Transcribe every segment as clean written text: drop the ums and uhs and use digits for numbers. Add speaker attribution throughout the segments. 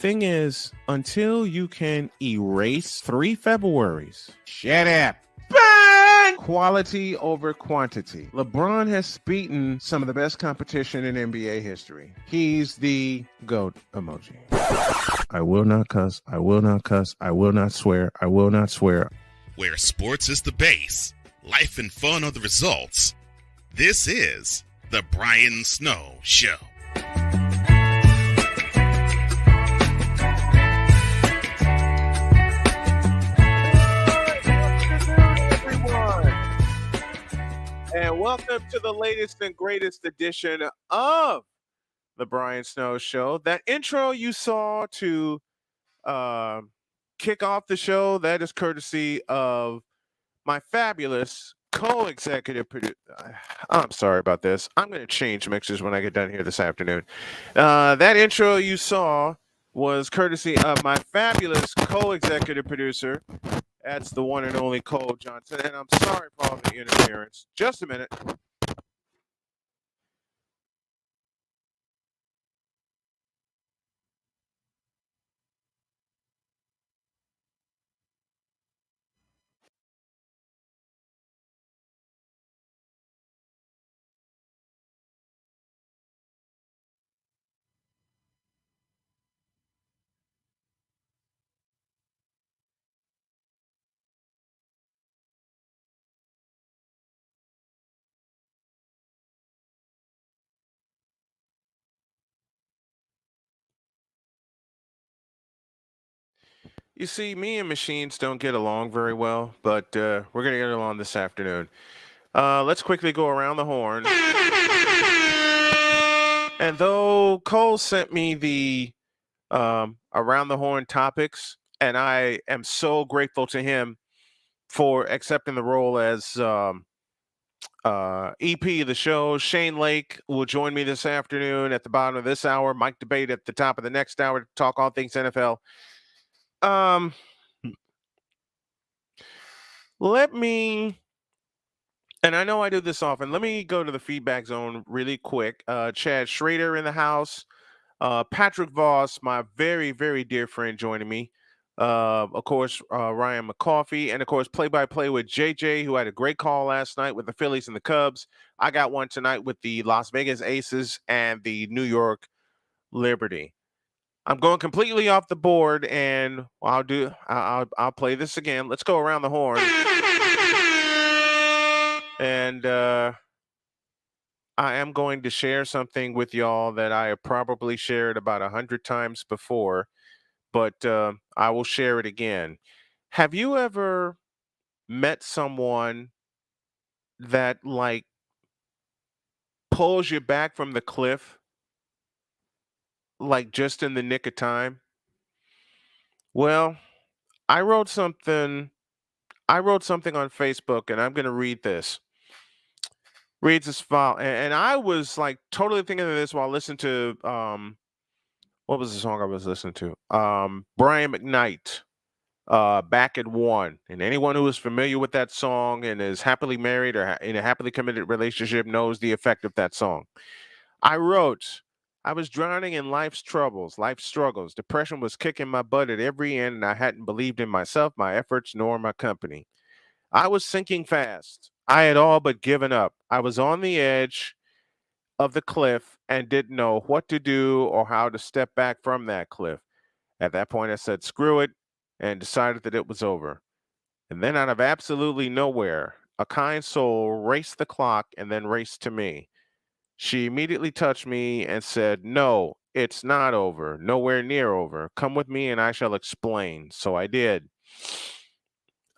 Speaker 1: thing is, until you can erase 3 Februaries, shut up. Bang! Quality over quantity. LeBron has beaten some of the best competition in NBA history. He's the GOAT emoji. I will not cuss. I will not cuss. I will not swear. I will not swear.
Speaker 2: Where sports is the base, life and fun are the results. This is the Brian Snow Show.
Speaker 1: And welcome to the latest and greatest edition of the Brian Snow Show. That intro you saw to kick off the show, that is courtesy of my fabulous co-executive producer. I'm sorry about this. I'm going to change mixers when I get done here this afternoon. That intro you saw was courtesy of my fabulous co-executive producer. That's the one and only Cole Johnson. And I'm sorry for all the interference. Just a minute. You see, me and machines don't get along very well, but we're going to get along this afternoon. Let's quickly go around the horn. And though Cole sent me the around the horn topics, and I am so grateful to him for accepting the role as EP of the show. Shane Lake will join me this afternoon at the bottom of this hour. Mike Debate at the top of the next hour to talk all things NFL. Let me, and I know I do this often, let me go to the feedback zone really quick. Chad Schrader in the house. Patrick Voss, my very, very dear friend, joining me. Of course, Ryan McCoffey, and of course, play-by-play with JJ, who had a great call last night with the Phillies and the Cubs. I got one tonight with the Las Vegas Aces and the New York Liberty. I'm going completely off the board, and I'll play this again. Let's go around the horn. And I am going to share something with y'all that I have probably shared about 100 times before, but I will share it again. Have you ever met someone that like pulls you back from the cliff, like just in the nick of time? Well, I wrote something. I wrote something on Facebook, and I'm going to read this. Reads as follows, and I was like totally thinking of this while listening to what was the song I was listening to? Brian McKnight, Back at One. And anyone who is familiar with that song and is happily married or in a happily committed relationship knows the effect of that song. I wrote, I was drowning in life's troubles, life's struggles. Depression was kicking my butt at every end, and I hadn't believed in myself, my efforts, nor my company. I was sinking fast. I had all but given up. I was on the edge of the cliff and didn't know what to do or how to step back from that cliff. At that point, I said, screw it, and decided that it was over. And then, out of absolutely nowhere, a kind soul raced the clock and then raced to me. She immediately touched me and said, no, it's not over, nowhere near over. Come with me and I shall explain. So I did.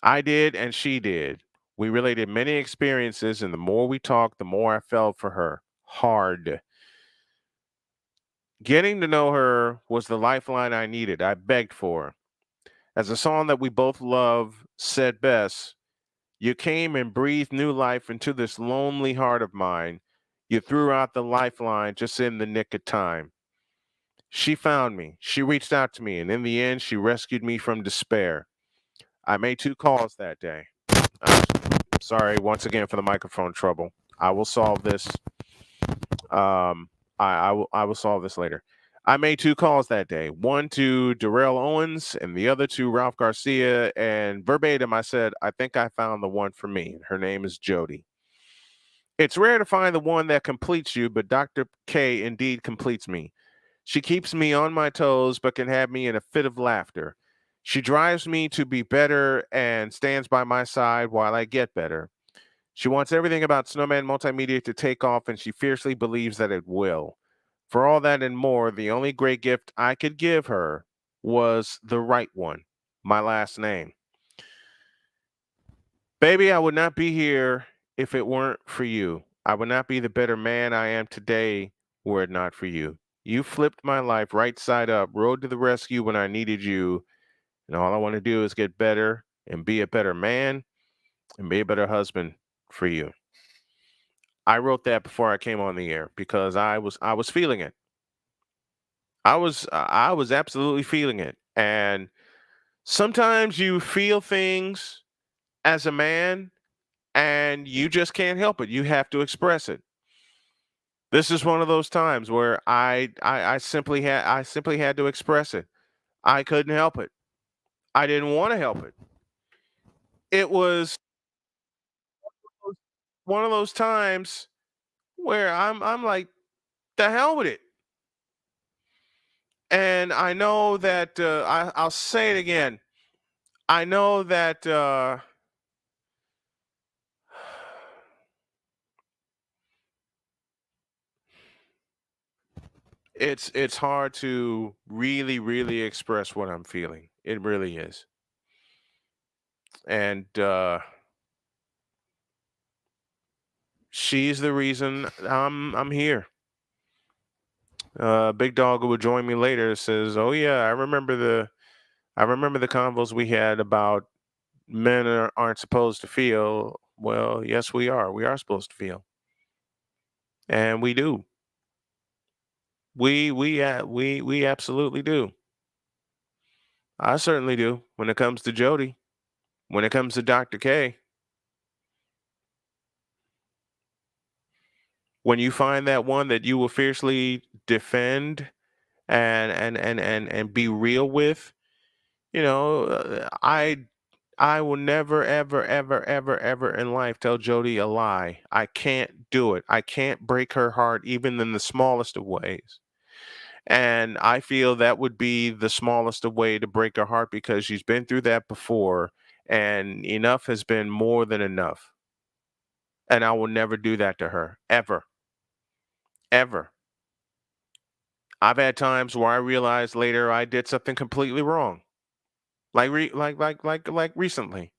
Speaker 1: I did, and she did. We related many experiences, and the more we talked, the more I felt for her. Hard. Getting to know her was the lifeline I needed. I begged for. As a song that we both love said best, you came and breathed new life into this lonely heart of mine. You threw out the lifeline just in the nick of time. She found me. She reached out to me, and in the end, she rescued me from despair. I made 2 calls that day. I'm sorry once again for the microphone trouble. I will solve this. I will solve this later. I made 2 calls that day, one to Darrell Owens and the other to Ralph Garcia, and verbatim, I said, "I think I found the one for me. Her name is Jody." It's rare to find the one that completes you, but Dr. K indeed completes me. She keeps me on my toes, but can have me in a fit of laughter. She drives me to be better and stands by my side while I get better. She wants everything about Snowman Multimedia to take off, and she fiercely believes that it will. For all that and more, the only great gift I could give her was the right one, my last name. Baby, I would not be here if it weren't for you. I would not be the better man I am today were it not for you. You flipped my life right side up, rode to the rescue when I needed you, and all I want to do is get better and be a better man and be a better husband for you. I wrote that before I came on the air because I was feeling it. I was absolutely feeling it. And sometimes you feel things as a man and you just can't help it. You have to express it. This is one of those times where I simply had to express it. I couldn't help it. I didn't want to help it. It was one of those times where I'm like, the hell with it. And I know that I'll say it again. I know that it's hard to really express what I'm feeling. It really is. And she's the reason I'm here. Big Dog, who will join me later, says, "Oh yeah, I remember the convos we had about men aren't supposed to feel." Well, yes, we are. We are supposed to feel, and we do. We absolutely do. I certainly do. When it comes to Jody, when it comes to Dr. K, when you find that one that you will fiercely defend and be real with, I will never ever in life tell Jody a lie. I can't do it. I can't break her heart even in the smallest of ways. And I feel that would be the smallest of way to break her heart because she's been through that before and enough has been more than enough. And I will never do that to her ever. Ever. I've had times where I realized later I did something completely wrong. Like recently.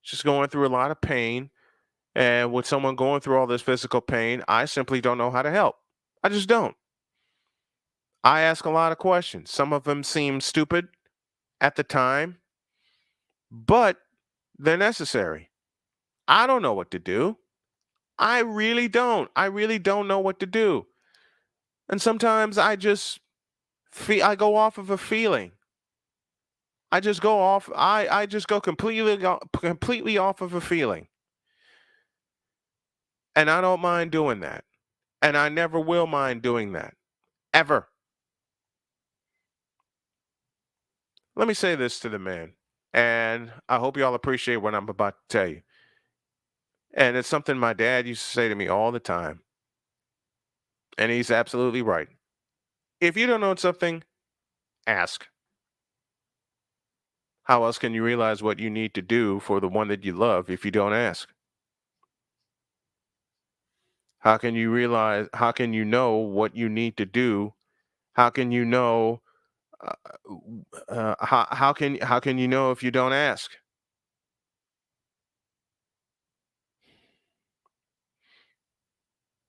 Speaker 1: Just going through a lot of pain, and with someone going through all this physical pain, I simply don't know how to help. I just don't. I ask a lot of questions. Some of them seem stupid at the time, but they're necessary. I don't know what to do. I really don't. I really don't know what to do. And sometimes I go off of a feeling. I just go completely off of a feeling. And I don't mind doing that. And I never will mind doing that. Ever. Let me say this to the man, and I hope y'all appreciate what I'm about to tell you. And it's something my dad used to say to me all the time, and he's absolutely right. If you don't know something, ask. How else can you realize what you need to do for the one that you love if you don't ask? How can you know what you need to do? How can you know uh, how can you know if you don't ask?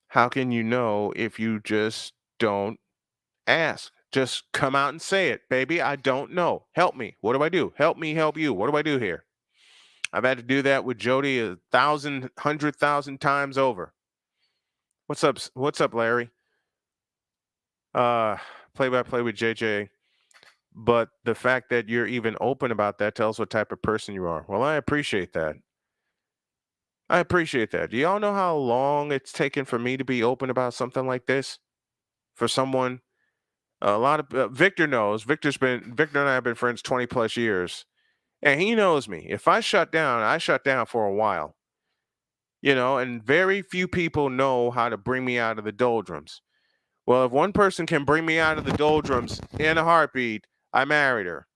Speaker 1: How can you know if you just don't ask? Just come out and say it, baby. I don't know. Help me. What do I do? Help me, help you. What do I do here? I've had to do that with Jody 100,000 times over. What's up? What's up, Larry? Uh, Play by play with JJ. But the fact that you're even open about that tells what type of person you are. Well, I appreciate that. I appreciate that. Do y'all know how long it's taken for me to be open about something like this? For someone A lot of Victor knows. Victor and I have been friends 20 plus years, and he knows me. If I shut down, I shut down for a while. And very few people know how to bring me out of the doldrums. Well, if one person can bring me out of the doldrums in a heartbeat, I married her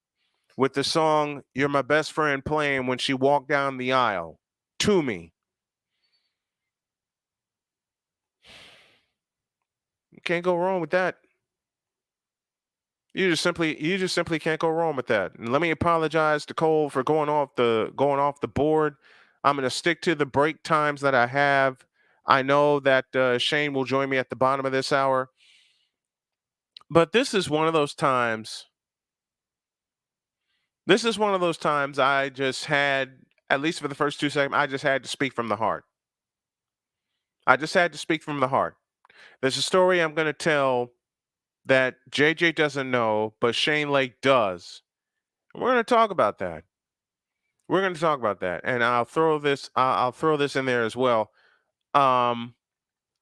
Speaker 1: with the song "You're My Best Friend" playing when she walked down the aisle to me. You can't go wrong with that. You just simply can't go wrong with that. And let me apologize to Cole for going off the board. I'm going to stick to the break times that I have. I know that Shane will join me at the bottom of this hour. But this is one of those times. This is one of those times I just had, at least for the first 2 seconds, I just had to speak from the heart. I just had to speak from the heart. There's a story I'm going to tell that JJ doesn't know, but Shane Lake does. We're going to talk about that. And I'll throw this in there as well. I'm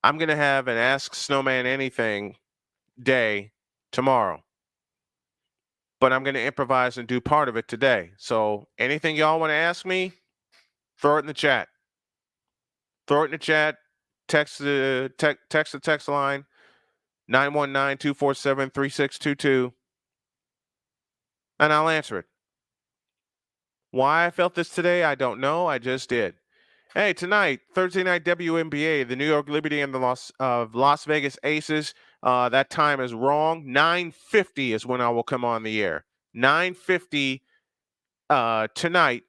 Speaker 1: going to have an Ask Snowman Anything day tomorrow, but I'm going to improvise and do part of it today. So anything y'all want to ask me, throw it in the chat. Text the text line 919-247-3622, and I'll answer it. Why I felt this today, I don't know. I just did. Hey, tonight, Thursday night WNBA, the New York Liberty and the Las Vegas Aces. That time is wrong. 9:50 is when I will come on the air. 9:50 tonight,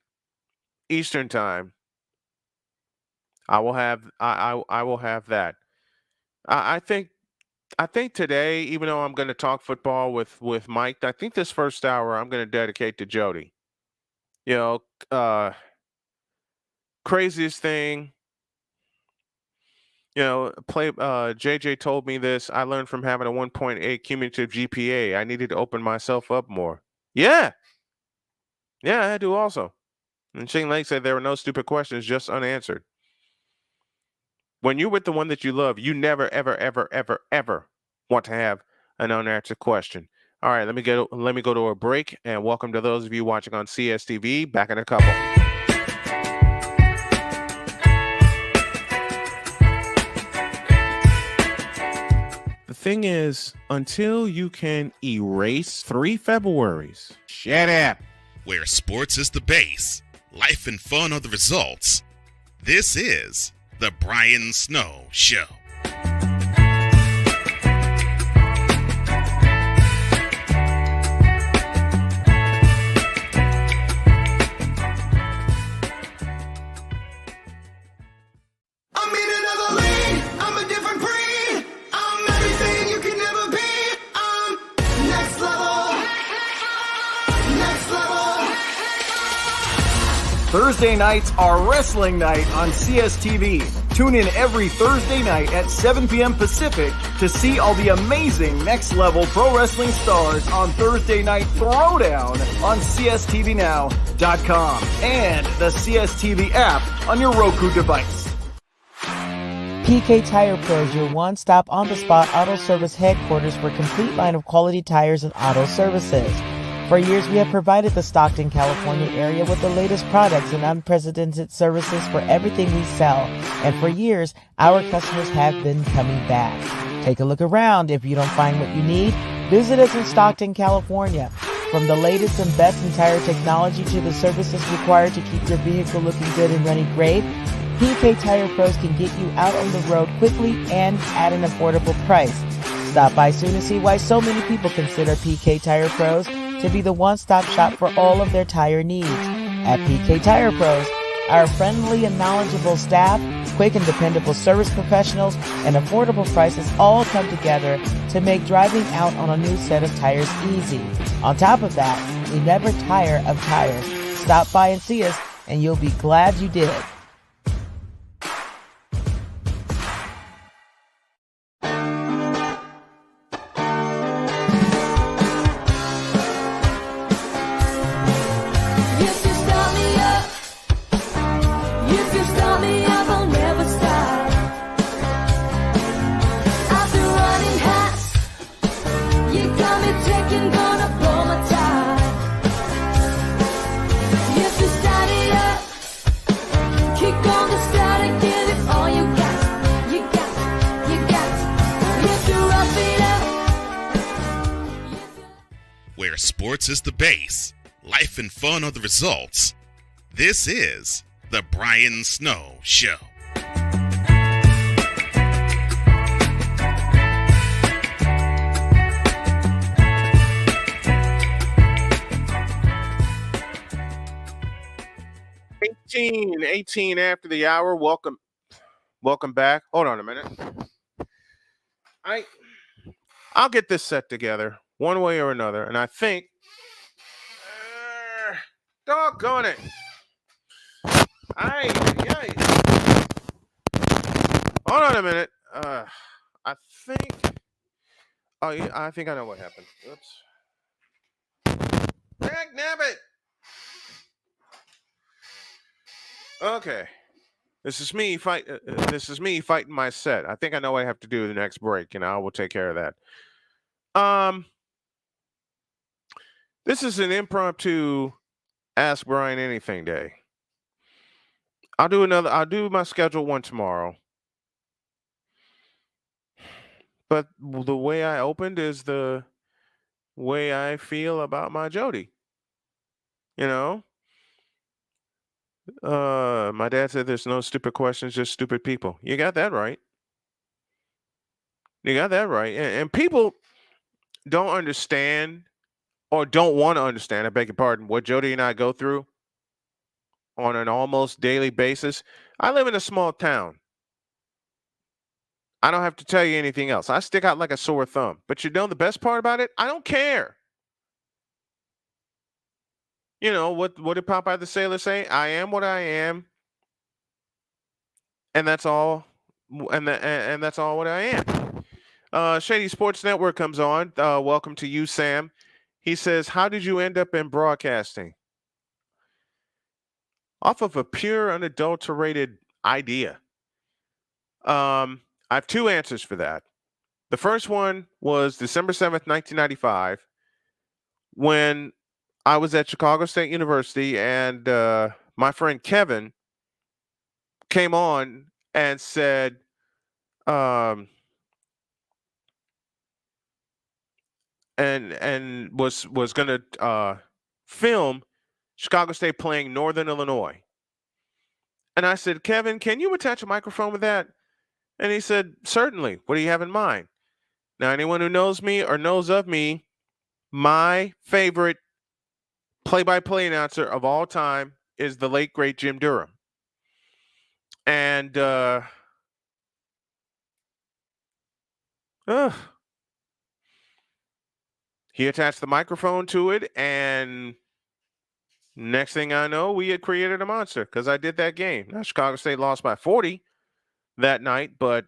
Speaker 1: Eastern time. I will have that. I think today, even though I'm going to talk football with Mike, I think this first hour I'm going to dedicate to Jody. Craziest thing. JJ told me this. I learned from having a 1.8 cumulative GPA. I needed to open myself up more. Yeah, I do also. And Shane Lake said there were no stupid questions, just unanswered. When you're with the one that you love, you never, ever, ever, ever, ever want to have an unanswered question. All right, let me go to a break, and welcome to those of you watching on CSTV. Back in a couple. The thing is, until you can erase 3 Februaries, shut up.
Speaker 2: Where sports is the base, life and fun are the results. This is The Brian Snow Show.
Speaker 3: Thursday nights are wrestling night on CSTV. Tune in every Thursday night at 7 p.m. Pacific to see all the amazing Next Level Pro Wrestling stars on Thursday Night Throwdown on CSTVNow.com and the CSTV app on your Roku device.
Speaker 4: PK Tire Pros, your one-stop on-the-spot auto service headquarters for a complete line of quality tires and auto services. For years, we have provided the Stockton, California area with the latest products and unprecedented services for everything we sell. And for years, our customers have been coming back. Take a look around. If you don't find what you need, visit us in Stockton, California. From the latest and best in tire technology to the services required to keep your vehicle looking good and running great, PK Tire Pros can get you out on the road quickly and at an affordable price. Stop by soon to see why so many people consider PK Tire Pros to be the one-stop shop for all of their tire needs. At PK Tire Pros, our friendly and knowledgeable staff, quick and dependable service professionals, and affordable prices all come together to make driving out on a new set of tires easy. On top of that, we never tire of tires. Stop by and see us, and you'll be glad you did.
Speaker 5: You got
Speaker 2: where sports is the base, life and fun are the results. This is The Brian Snow Show.
Speaker 1: Eighteen after the hour. Welcome back. Hold on a minute. I'll get this set together one way or another, and I think, doggone it. Hold on a minute. I think. Oh, yeah, I think I know what happened. Oops. Heck, nabbit. Okay. This is me fighting my set. I think I know what I have to do the next break, and I will take care of that. This is an impromptu Ask Brian Anything day. I'll do my schedule one tomorrow. But the way I opened is the way I feel about my Jody. You know? My dad said there's no stupid questions, just stupid people. You got that right. And people don't understand or don't want to understand, I beg your pardon, what Jody and I go through on an almost daily basis. I live in a small town. I don't have to tell you anything else. I stick out like a sore thumb. But you know the best part about it? I don't care. You know, what did Popeye the Sailor say? I am what I am. And that's all. And that's all what I am. Shady Sports Network comes on. Welcome to you, Sam. He says, how did you end up in broadcasting? Off of a pure, unadulterated idea. I have two answers for that. The first one was December 7th, 1995, when I was at Chicago State University, and my friend Kevin came on and said, and was going to film Chicago State playing Northern Illinois. And I said, Kevin, can you attach a microphone with that? And he said, certainly. What do you have in mind? Now, anyone who knows me or knows of me, my favorite play-by-play announcer of all time is the late, great Jim Durham. And he attached the microphone to it, and next thing I know, we had created a monster because I did that game. Now, Chicago State lost by 40 that night, but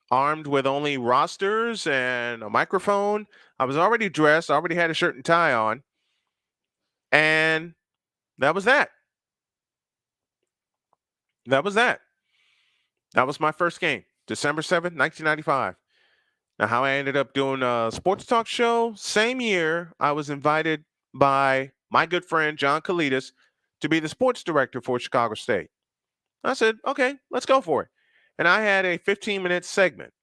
Speaker 1: armed with only rosters and a microphone. I was already dressed, already had a shirt and tie on. And that was that. That was my first game, December 7th, 1995. Now, how I ended up doing a sports talk show, same year, I was invited by my good friend, John Kalidas, to be the sports director for Chicago State. I said, okay, let's go for it. And I had a 15-minute segment.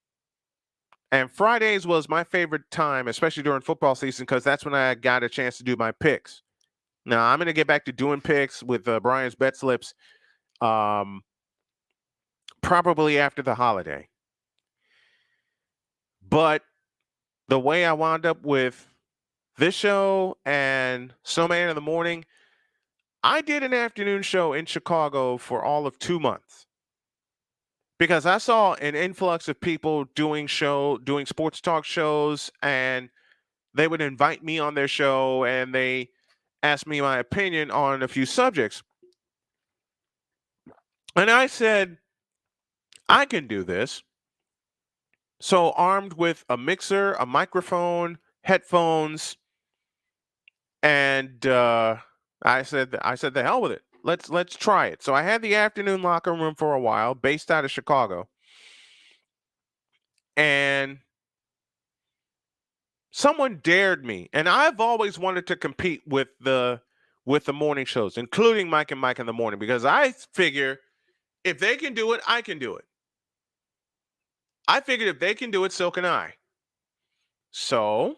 Speaker 1: And Fridays was my favorite time, especially during football season, because that's when I got a chance to do my picks. Now, I'm going to get back to doing picks with Brian's Bet Slips probably after the holiday. But the way I wound up with this show and Snowman in the Morning, I did an afternoon show in Chicago for all of 2 months. Because I saw an influx of people doing sports talk shows, and they would invite me on their show and they asked me my opinion on a few subjects. And I said, I can do this. So armed with a mixer, a microphone, headphones, and I said, the hell with it. Let's try it. So I had the afternoon locker room for a while, based out of Chicago. And someone dared me. And I've always wanted to compete with the morning shows, including Mike and Mike in the Morning, because I figure if they can do it, I can do it. I figured if they can do it, so can I. So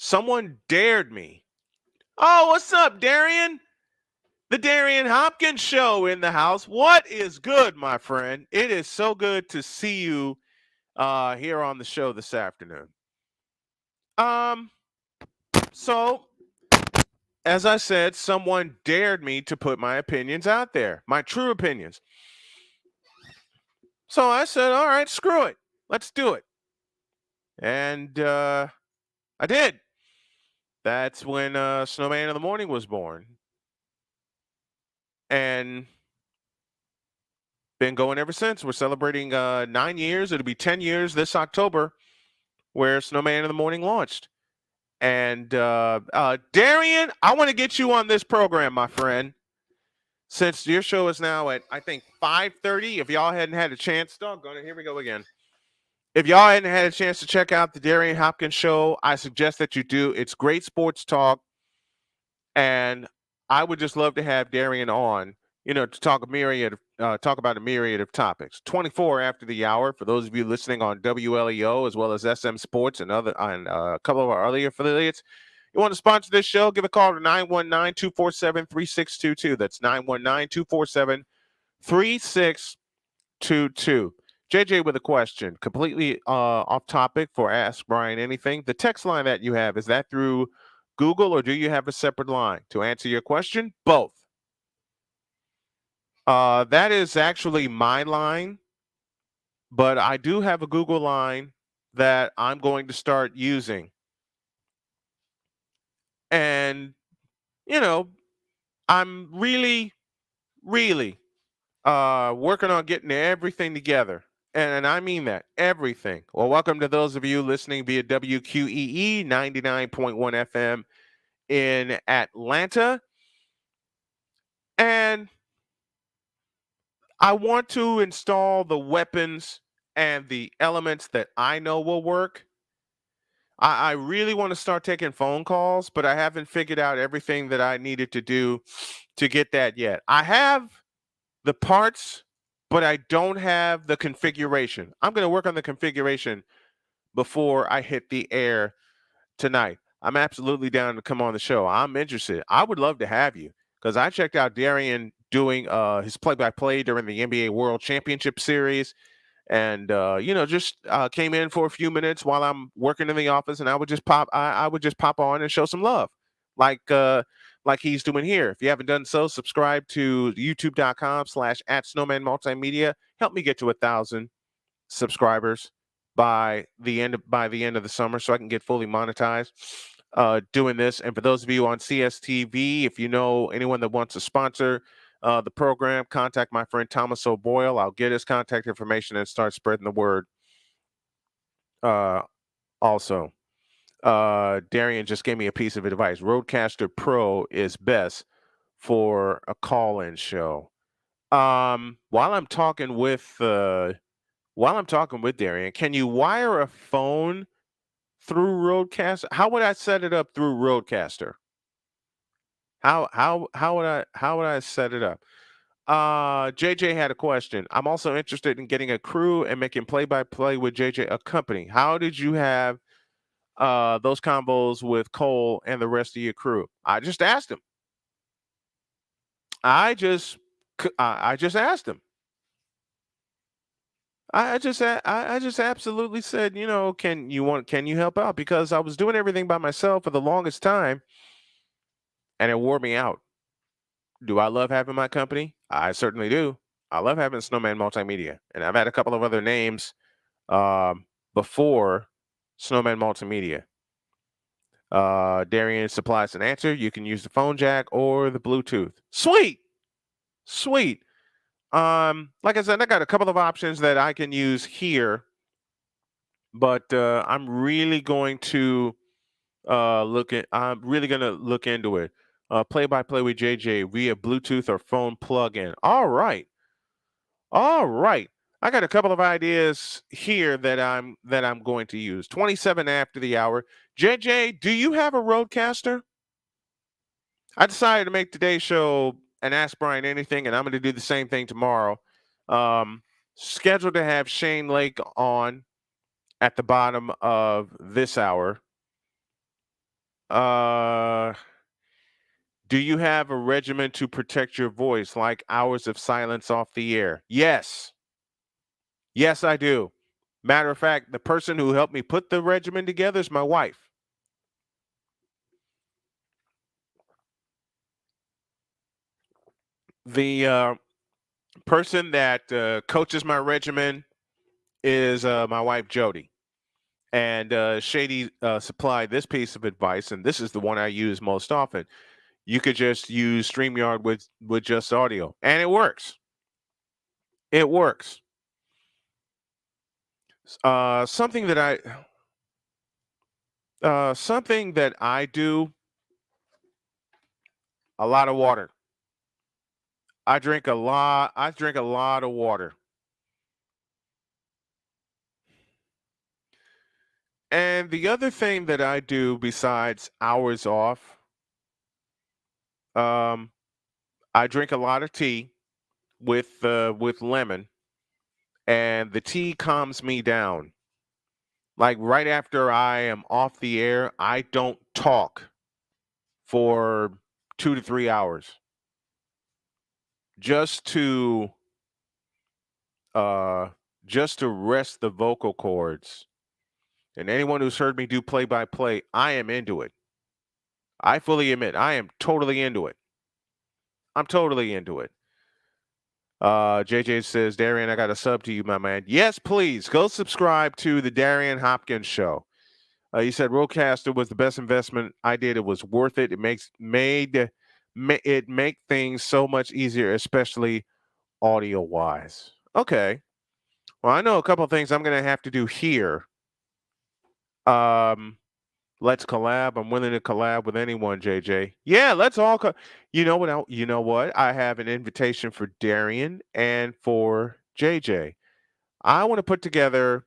Speaker 1: someone dared me. Oh, what's up, Darian? The Darian Hopkins Show in the house. What is good, my friend? It is so good to see you here on the show this afternoon. So as I said, someone dared me to put my opinions out there, my true opinions. So I said, all right, screw it. Let's do it. And I did. That's when Snowman in the Morning was born. And been going ever since. We're celebrating 9 years. It'll be 10 years this October where Snowman in the Morning launched. And Darian, I want to get you on this program, my friend. Since your show is now at, I think, 5:30. If y'all hadn't had a chance, doggone it, here we go again. If y'all hadn't had a chance to check out the Darian Hopkins Show, I suggest that you do. It's great sports talk. And I would just love to have Darian on, to talk about a myriad of topics. 24 after the hour, for those of you listening on WLEO as well as SM Sports and a couple of our other affiliates. You want to sponsor this show, give a call to 919-247-3622. That's 919-247-3622. JJ with a question, completely off topic for Ask Brian Anything. The text line that you have, is that through Google or do you have a separate line? To answer your question, both. That is actually my line, but I do have a Google line that I'm going to start using. And, I'm really, really working on getting everything together. And I mean that, everything. Well, welcome to those of you listening via WQEE 99.1 FM in Atlanta. And I want to install the weapons and the elements that I know will work. I really want to start taking phone calls, but I haven't figured out everything that I needed to do to get that yet. I have the parts, but I don't have the configuration. I'm going to work on the configuration before I hit the air tonight. I'm absolutely down to come on the show. I'm interested. I would love to have you because I checked out Darian doing his play-by-play during the NBA World Championship Series. And just came in for a few minutes while I'm working in the office, and I would just pop on and show some love, like he's doing here. If you haven't done so, subscribe to youtube.com/@snowmanmultimedia. Help me get to 1,000 subscribers by the end of the summer, so I can get fully monetized doing this. And for those of you on CSTV, if you know anyone that wants to sponsor the program, contact my friend Thomas O'Boyle. I'll get his contact information and start spreading the word. Also, Darian just gave me a piece of advice. Rodecaster Pro is best for a call-in show. While I'm talking with Darian, can you wire a phone through Rodecaster? How would I set it up through Rodecaster? How would I set it up? JJ had a question. I'm also interested in getting a crew and making play-by-play with JJ a company. How did you have those combos with Cole and the rest of your crew? I just asked him. I just asked him. I just absolutely said, can you help out? Because I was doing everything by myself for the longest time, and it wore me out. Do I love having my company? I certainly do. I love having Snowman Multimedia, and I've had a couple of other names before Snowman Multimedia. Darian supplies an answer. You can use the phone jack or the Bluetooth. Sweet. Like I said, I got a couple of options that I can use here, but I'm really going to look into it. Play-by-play with JJ via Bluetooth or phone plug-in. All right. I got a couple of ideas here that I'm going to use. 27 after the hour. JJ, do you have a Rodecaster? I decided to make today's show an Ask Brian Anything, and I'm going to do the same thing tomorrow. Scheduled to have Shane Lake on at the bottom of this hour. Uh, do you have a regimen to protect your voice, like hours of silence off the air? Yes. Yes, I do. Matter of fact, the person who helped me put the regimen together is my wife. The person that coaches my regimen is my wife, Jody. And Shady supplied this piece of advice, and this is the one I use most often. You could just use StreamYard with just audio, and it works. It works. Something that I do, a lot of water. I drink a lot of water. And the other thing that I do besides hours off, um, I drink a lot of tea with lemon, and the tea calms me down. Like right after I am off the air, I don't talk for 2 to 3 hours just to uh just to rest the vocal cords. And anyone who's heard me do play by play, I am into it. I fully admit I am totally into it. I'm totally into it. JJ says, Darian, I got a sub to you, my man. Yes, please go subscribe to the Darian Hopkins Show. You said Rodecaster was the best investment I did. It was worth it. It make things so much easier, especially audio wise. Okay. Well, I know a couple of things I'm going to have to do here. Let's collab. I'm willing to collab with anyone, JJ. Yeah, let's all you know what? You know what? I have an invitation for Darian and for JJ. I want to put together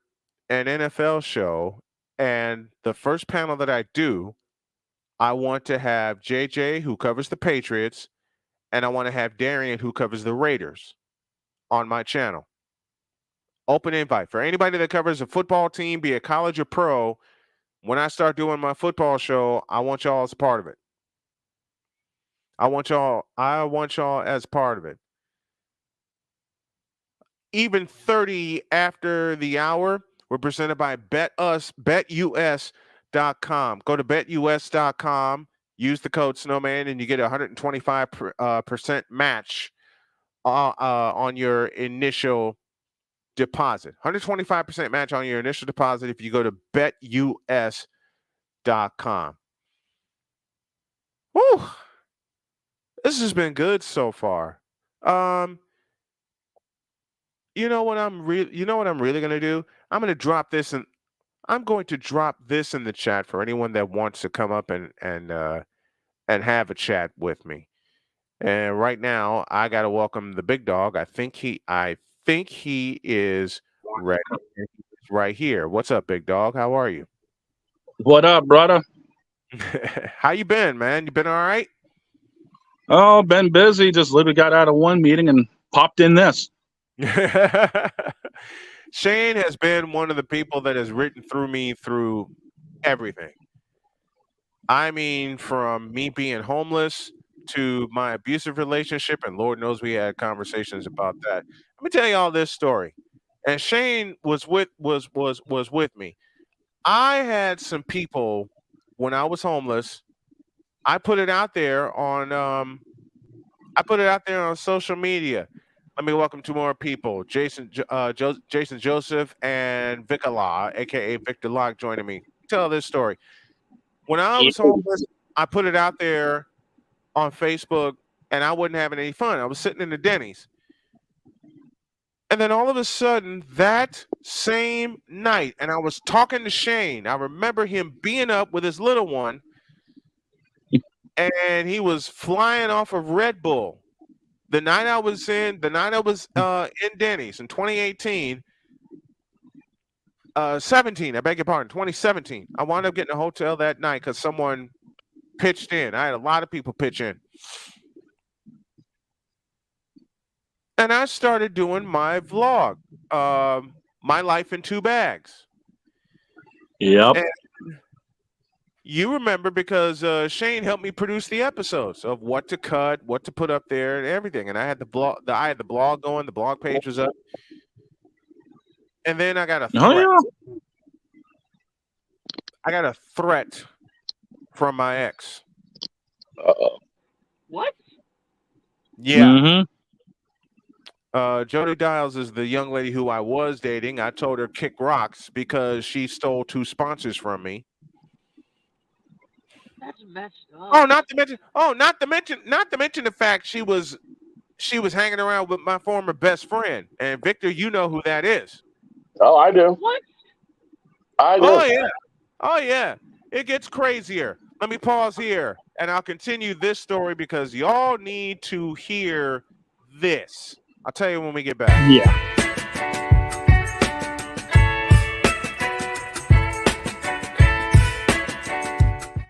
Speaker 1: an NFL show, and the first panel that I do, I want to have JJ, who covers the Patriots, and I want to have Darian, who covers the Raiders, on my channel. Open invite for anybody that covers a football team, be it college or pro. When I start doing my football show, I want y'all as part of it. I want y'all as part of it. Even 30 after the hour, we're presented by betus.com. Go to betus.com, use the code Snowman, and you get a 125% match on your initial deposit. 125% match on your initial deposit if you go to betus.com. Woo! This has been good so far. You know what I'm really going to do? I'm going to drop this in the chat for anyone that wants to come up and have a chat with me. And right now, I got to welcome the big dog. I think he is ready. He's right here. What's up, big dog? How are you?
Speaker 5: What up, brother?
Speaker 1: How you been, man? You been all right?
Speaker 5: Oh, been busy. Just literally got out of one meeting and popped in this.
Speaker 1: Shane has been one of the people that has written through me through everything. I mean, from me being homeless to my abusive relationship, and Lord knows we had conversations about that. Let me tell you all this story. And Shane was with me. I had some people when I was homeless. I put it out there on social media. Let me welcome two more people, Jason Joseph and Vic Allah, aka Victor Locke, joining me. Tell this story. When I was homeless, I put it out there on Facebook, and I wasn't having any fun. I was sitting in the Denny's. And then all of a sudden, that same night, and I was talking to Shane. I remember him being up with his little one, and he was flying off of Red Bull. The night I was in Denny's in 2018, 17, I beg your pardon, 2017. I wound up getting a hotel that night because someone pitched in. I had a lot of people pitch in. And I started doing my vlog, My Life in Two Bags.
Speaker 5: Yep.
Speaker 1: You remember because Shane helped me produce the episodes of what to cut, what to put up there, and everything. And I had the blog. I had the blog going. The blog page was up. And then I got a threat.
Speaker 5: Oh yeah.
Speaker 1: I got a threat from my ex.
Speaker 5: Uh-oh.
Speaker 6: What?
Speaker 1: Yeah.
Speaker 5: Mm-hmm.
Speaker 1: Jody Dials is the young lady who I was dating. I told her kick rocks because she stole 2 sponsors from me.
Speaker 6: That's messed up.
Speaker 1: Oh, not to mention the fact she was hanging around with my former best friend. And Victor, you know who that is.
Speaker 7: Oh, I do.
Speaker 6: What?
Speaker 7: I do.
Speaker 1: Oh yeah. Oh yeah. It gets crazier. Let me pause here and I'll continue this story because y'all need to hear this. I'll tell you when we get back.
Speaker 5: Yeah.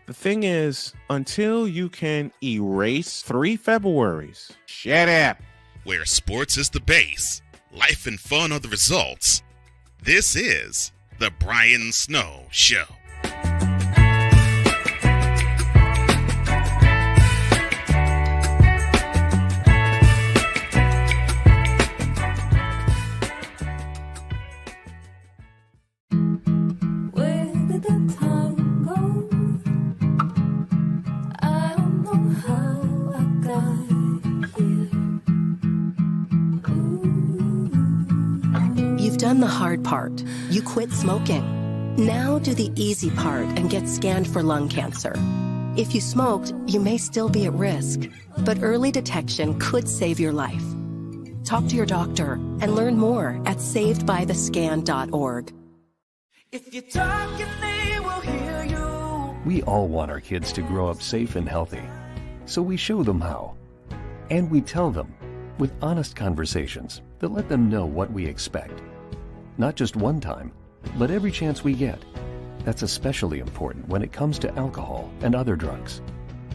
Speaker 1: The thing is, until you can erase 3 Februaries, shut up.
Speaker 2: Where sports is the base, life and fun are the results. This is The Brian Snow Show.
Speaker 8: Where did the time go? I don't know how I got here.
Speaker 9: You've done the hard part. You quit smoking. Now do the easy part and get scanned for lung cancer. If you smoked, you may still be at risk, but early detection could save your life. Talk to your doctor and learn more at savedbythescan.org.
Speaker 8: If you talk, they will hear you.
Speaker 10: We all want our kids to grow up safe and healthy, so we show them how. And we tell them with honest conversations that let them know what we expect. Not just one time, but every chance we get. That's especially important when it comes to alcohol and other drugs.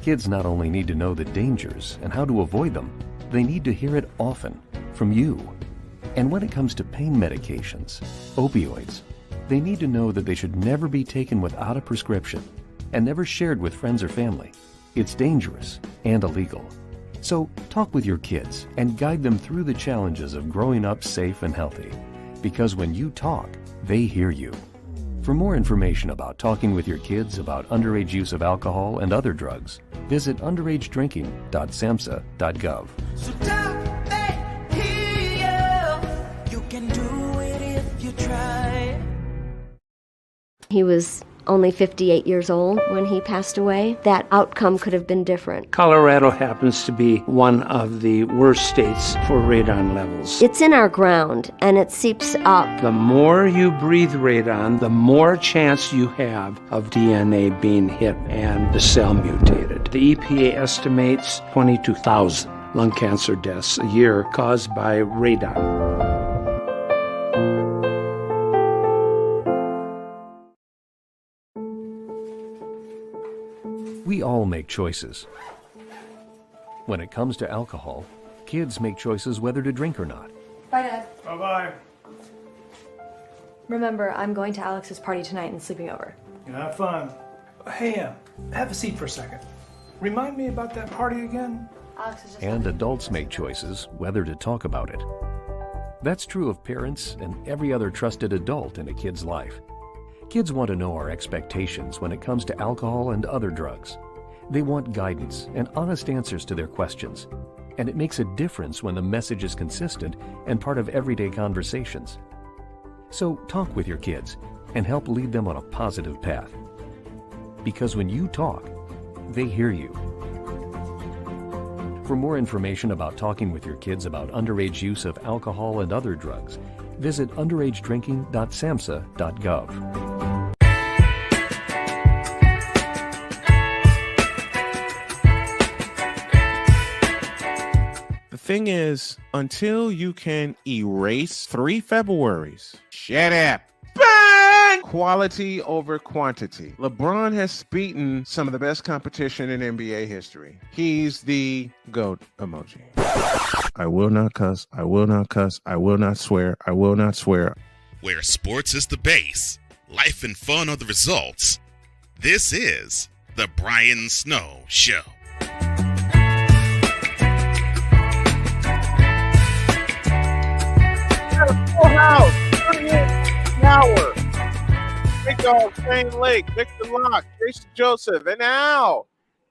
Speaker 10: Kids not only need to know the dangers and how to avoid them, they need to hear it often from you. And when it comes to pain medications, opioids, they need to know that they should never be taken without a prescription and never shared with friends or family. It's dangerous and illegal. So talk with your kids and guide them through the challenges of growing up safe and healthy. Because when you talk, they hear you. For more information about talking with your kids about underage use of alcohol and other drugs, visit underagedrinking.samhsa.gov.
Speaker 8: So talk, they hear you. You can do it if you try.
Speaker 11: He was only 58 years old when he passed away. That outcome could have been different.
Speaker 12: Colorado happens to be one of the worst states for radon levels.
Speaker 11: It's in our ground and it seeps up.
Speaker 12: The more you breathe radon, the more chance you have of DNA being hit and the cell mutated. The EPA estimates 22,000 lung cancer deaths a year caused by radon.
Speaker 10: We all make choices. When it comes to alcohol, kids make choices whether to drink or not.
Speaker 13: Bye, Dad.
Speaker 14: Bye-bye.
Speaker 13: Remember, I'm going to Alex's party tonight and sleeping over.
Speaker 14: You have fun. Hey, have a seat for a second. Remind me about that party again?
Speaker 13: Alex is just...
Speaker 10: And adults make choices whether to talk about it. That's true of parents and every other trusted adult in a kid's life. Kids want to know our expectations when it comes to alcohol and other drugs. They want guidance and honest answers to their questions. And it makes a difference when the message is consistent and part of everyday conversations. So talk with your kids and help lead them on a positive path. Because when you talk, they hear you. For more information about talking with your kids about underage use of alcohol and other drugs, visit underagedrinking.samhsa.gov.
Speaker 1: The thing is, until you can erase 3 Februaries, shut up. Bang! Quality over quantity. LeBron has beaten some of the best competition in NBA history. He's the GOAT emoji. I will not cuss. I will not cuss. I will not swear. I will not swear.
Speaker 2: Where sports is the base, life and fun are the results. This is The Brian Snow Show.
Speaker 1: Full house, 38 an hour. Big Dog, Shane Lake, Victor Locke, Jason Joseph, and now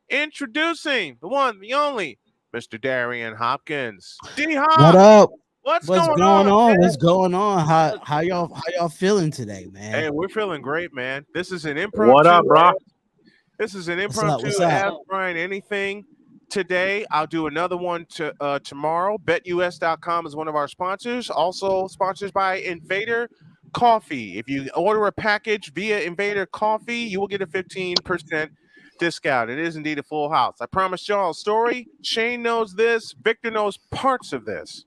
Speaker 1: introducing the one, the only, Mr. Darian Hopkins. D-Hop,
Speaker 15: What up?
Speaker 1: What's
Speaker 15: going
Speaker 1: going
Speaker 15: on?
Speaker 1: man?
Speaker 15: What's going on? How y'all feeling today, man?
Speaker 1: Hey, we're feeling great, man. This is an impromptu.
Speaker 5: What up, bro?
Speaker 1: This is an
Speaker 15: What's up?
Speaker 1: impromptu
Speaker 15: What's up?
Speaker 1: Ask Brian Anything. Today, I'll do another one tomorrow. BetUS.com is one of our sponsors. Also sponsored by Invader Coffee. If you order a package via Invader Coffee, you will get a 15% discount. It is indeed a full house. I promised y'all a story. Shane knows this. Victor knows parts of this.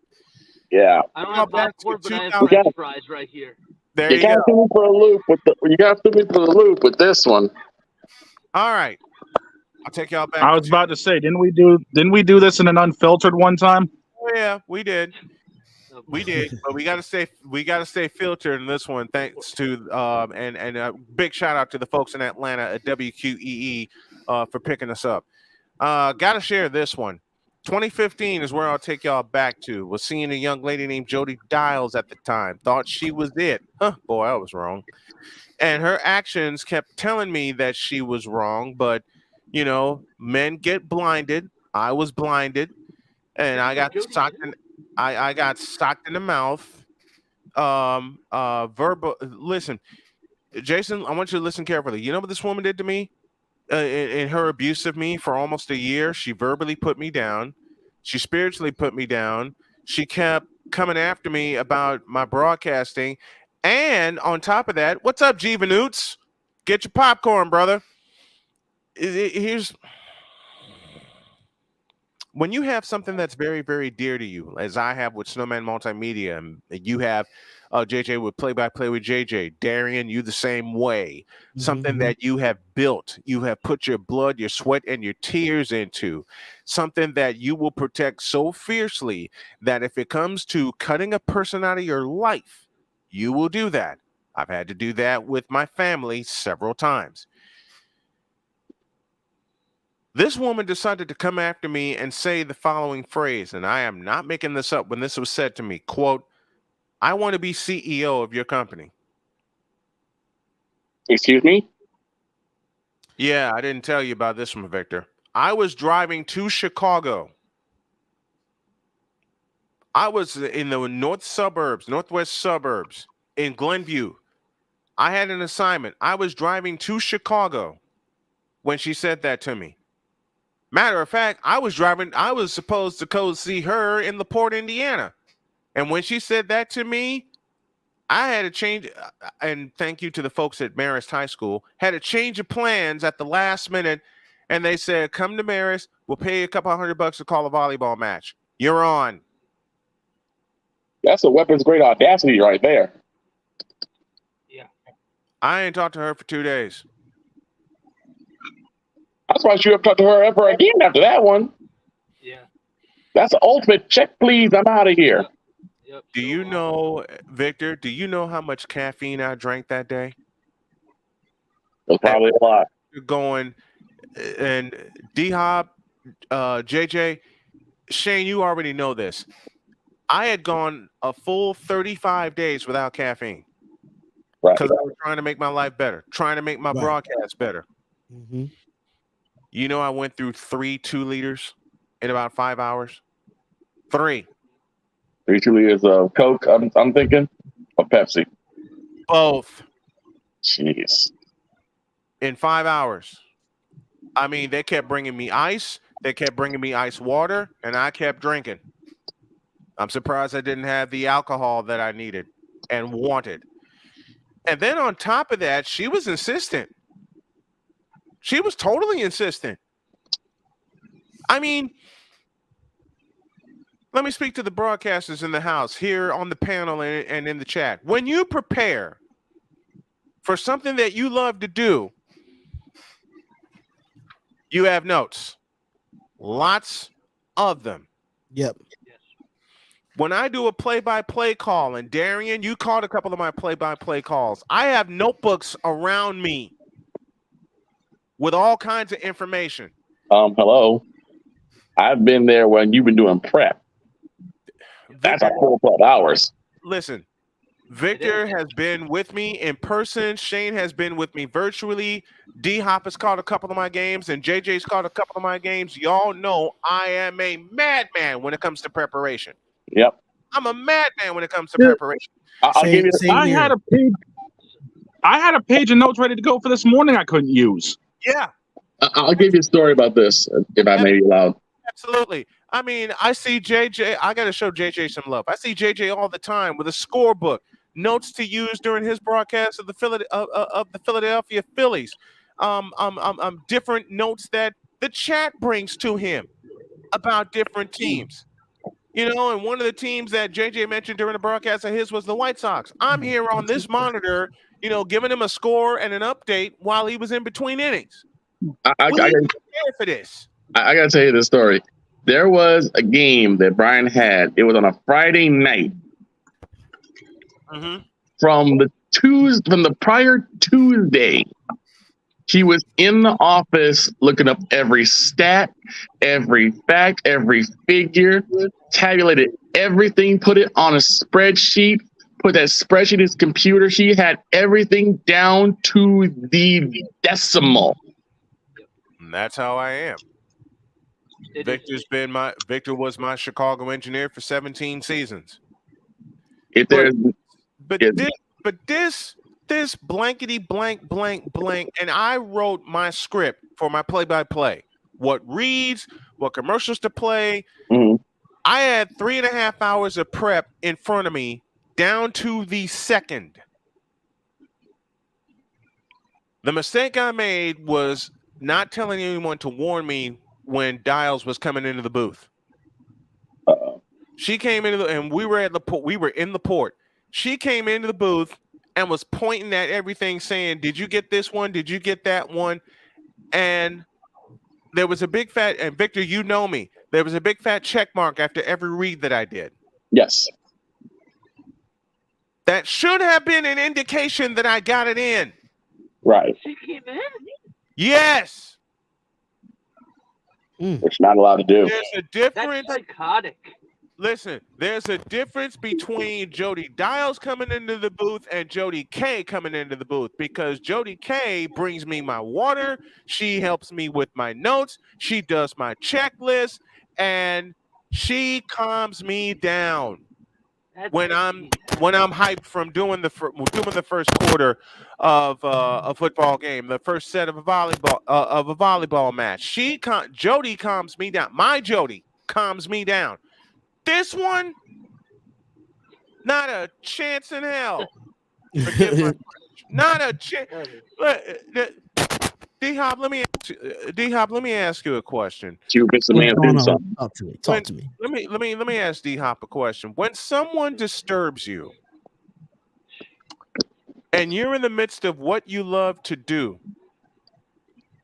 Speaker 7: Yeah.
Speaker 6: I don't have popcorn, but I have
Speaker 1: 2000
Speaker 6: French fries right here.
Speaker 1: There you
Speaker 7: gotta
Speaker 1: go.
Speaker 7: put me for a loop with you gotta put me for the loop with this one.
Speaker 1: All right. I'll take y'all back.
Speaker 5: I was about to say, didn't we do this in an unfiltered one time?
Speaker 1: Oh, yeah, we did. We did, but we gotta stay filtered in this one. Thanks to and a big shout out to the folks in Atlanta at WQEE for picking us up. Gotta share this one. 2015 is where I'll take y'all back to. Was seeing a young lady named Jody Dials at the time. Thought she was it. Boy, I was wrong. And her actions kept telling me that she was wrong, but you know, men get blinded. I was blinded, and I got socked in. I got socked in the mouth. Verbal. Listen, Jason, I want you to listen carefully. You know what this woman did to me? In her abuse of me for almost a year, she verbally put me down. She spiritually put me down. She kept coming after me about my broadcasting. And on top of that, what's up, G Vanoots? Get your popcorn, brother. Here's when you have something that's very, very dear to you, as I have with Snowman Multimedia, and you have JJ with Play-by-Play with JJ, Darian, you the same way. Something that you have built, you have put your blood, your sweat, and your tears into. Something that you will protect so fiercely that if it comes to cutting a person out of your life, you will do that. I've had to do that with my family several times. This woman decided to come after me and say the following phrase, and I am not making this up when this was said to me, quote, I want to be CEO of your company.
Speaker 7: Excuse me?
Speaker 1: Yeah, I didn't tell you about this one, Victor. I was driving to Chicago. I was in the northwest suburbs in Glenview. I had an assignment. I was driving to Chicago when she said that to me. Matter of fact, I was supposed to go see her in LaPorte, Indiana. And when she said that to me, I had to change, and thank you to the folks at Marist High School, had a change of plans at the last minute. And they said, come to Marist, we'll pay you a couple $100 to call a volleyball match. You're on.
Speaker 7: That's a weapon's great audacity right there.
Speaker 6: Yeah.
Speaker 1: I ain't talked to her for 2 days.
Speaker 7: That's why you have talked to her ever again after that one.
Speaker 6: Yeah.
Speaker 7: That's the ultimate check, please. I'm out of here.
Speaker 6: Yep.
Speaker 1: Do you know, Victor, do you know how much caffeine I drank that day?
Speaker 7: That's probably a lot.
Speaker 1: Going, and D-Hop, JJ, Shane, you already know this. I had gone a full 35 days without caffeine.
Speaker 7: Right.
Speaker 1: Because I was trying to make my life better, trying to make my broadcast better.
Speaker 15: Mm-hmm.
Speaker 1: You know, I went through 3 2-liters in about 5 hours. 3.
Speaker 7: 3 2 liters of Coke, I'm thinking, or Pepsi.
Speaker 1: Both.
Speaker 7: Jeez.
Speaker 1: In 5 hours. I mean, they kept bringing me ice. They kept bringing me ice water, and I kept drinking. I'm surprised I didn't have the alcohol that I needed and wanted. And then on top of that, she was insistent. She was totally insistent. I mean, let me speak to the broadcasters in the house here on the panel and in the chat. When you prepare for something that you love to do, you have notes. Lots of them.
Speaker 15: Yep.
Speaker 1: When I do a play-by-play call, and Darian, you called a couple of my play-by-play calls, I have notebooks around me. with all kinds of information.
Speaker 7: Hello. I've been there when you've been doing prep. That's a full 12 hours.
Speaker 1: Listen, Victor has been with me in person. Shane has been with me virtually. D-Hop has called a couple of my games, and JJ's called a couple of my games. Y'all know I am a madman when it comes to preparation.
Speaker 7: Yep.
Speaker 1: I'm a madman when it comes to preparation.
Speaker 7: I'll give you.
Speaker 5: I had a page of notes ready to go for this morning. I couldn't use.
Speaker 1: Yeah.
Speaker 7: I'll give you a story about this, if I may be allowed.
Speaker 1: Absolutely. I mean, I see JJ. I got to show JJ some love. I see JJ all the time with a scorebook, notes to use during his broadcast of the Philadelphia Phillies. Different notes that the chat brings to him about different teams. You know, and one of the teams that JJ mentioned during the broadcast of his was the White Sox. I'm here on this monitor, you know, giving him a score and an update while he was in between innings.
Speaker 7: I
Speaker 1: prepare for this.
Speaker 7: I got to tell you this story. There was a game that Brian had. It was on a Friday night.
Speaker 1: Mm-hmm.
Speaker 7: From the prior Tuesday, he was in the office looking up every stat, every fact, every figure, tabulated everything, put it on a spreadsheet, put that spreadsheet in his computer. He had everything down to the decimal.
Speaker 1: And that's how I am. Victor was my Chicago engineer for 17 seasons. This blankety blank blank blank, and I wrote my script for my play-by-play. What reads, what commercials to play.
Speaker 7: Mm-hmm.
Speaker 1: I had 3.5 hours of prep in front of me, down to the second. The mistake I made was not telling anyone to warn me when Dials was coming into the booth. She came into and we were in the port. She came into the booth and was pointing at everything saying, "Did you get this one? Did you get that one?" And there was a big fat, and Victor, you know me, there was a big fat check mark after every read that I did.
Speaker 7: Yes.
Speaker 1: That should have been an indication that I got it in.
Speaker 7: Right.
Speaker 6: She came in?
Speaker 1: Yes.
Speaker 7: Which not allowed to do.
Speaker 1: There's a difference.
Speaker 6: That's psychotic.
Speaker 1: Listen, there's a difference between Jody Dials coming into the booth and Jody K coming into the booth, because Jody K brings me my water. She helps me with my notes. She does my checklist, and she calms me down when I'm hyped from doing the first quarter of a football game, the first set of a volleyball match. Jody calms me down. My Jody calms me down. This one, not a chance in hell. Not a chance. D-Hop, let me ask you a question.
Speaker 15: Talk to me.
Speaker 1: Let me ask D-Hop a question. When someone disturbs you and you're in the midst of what you love to do,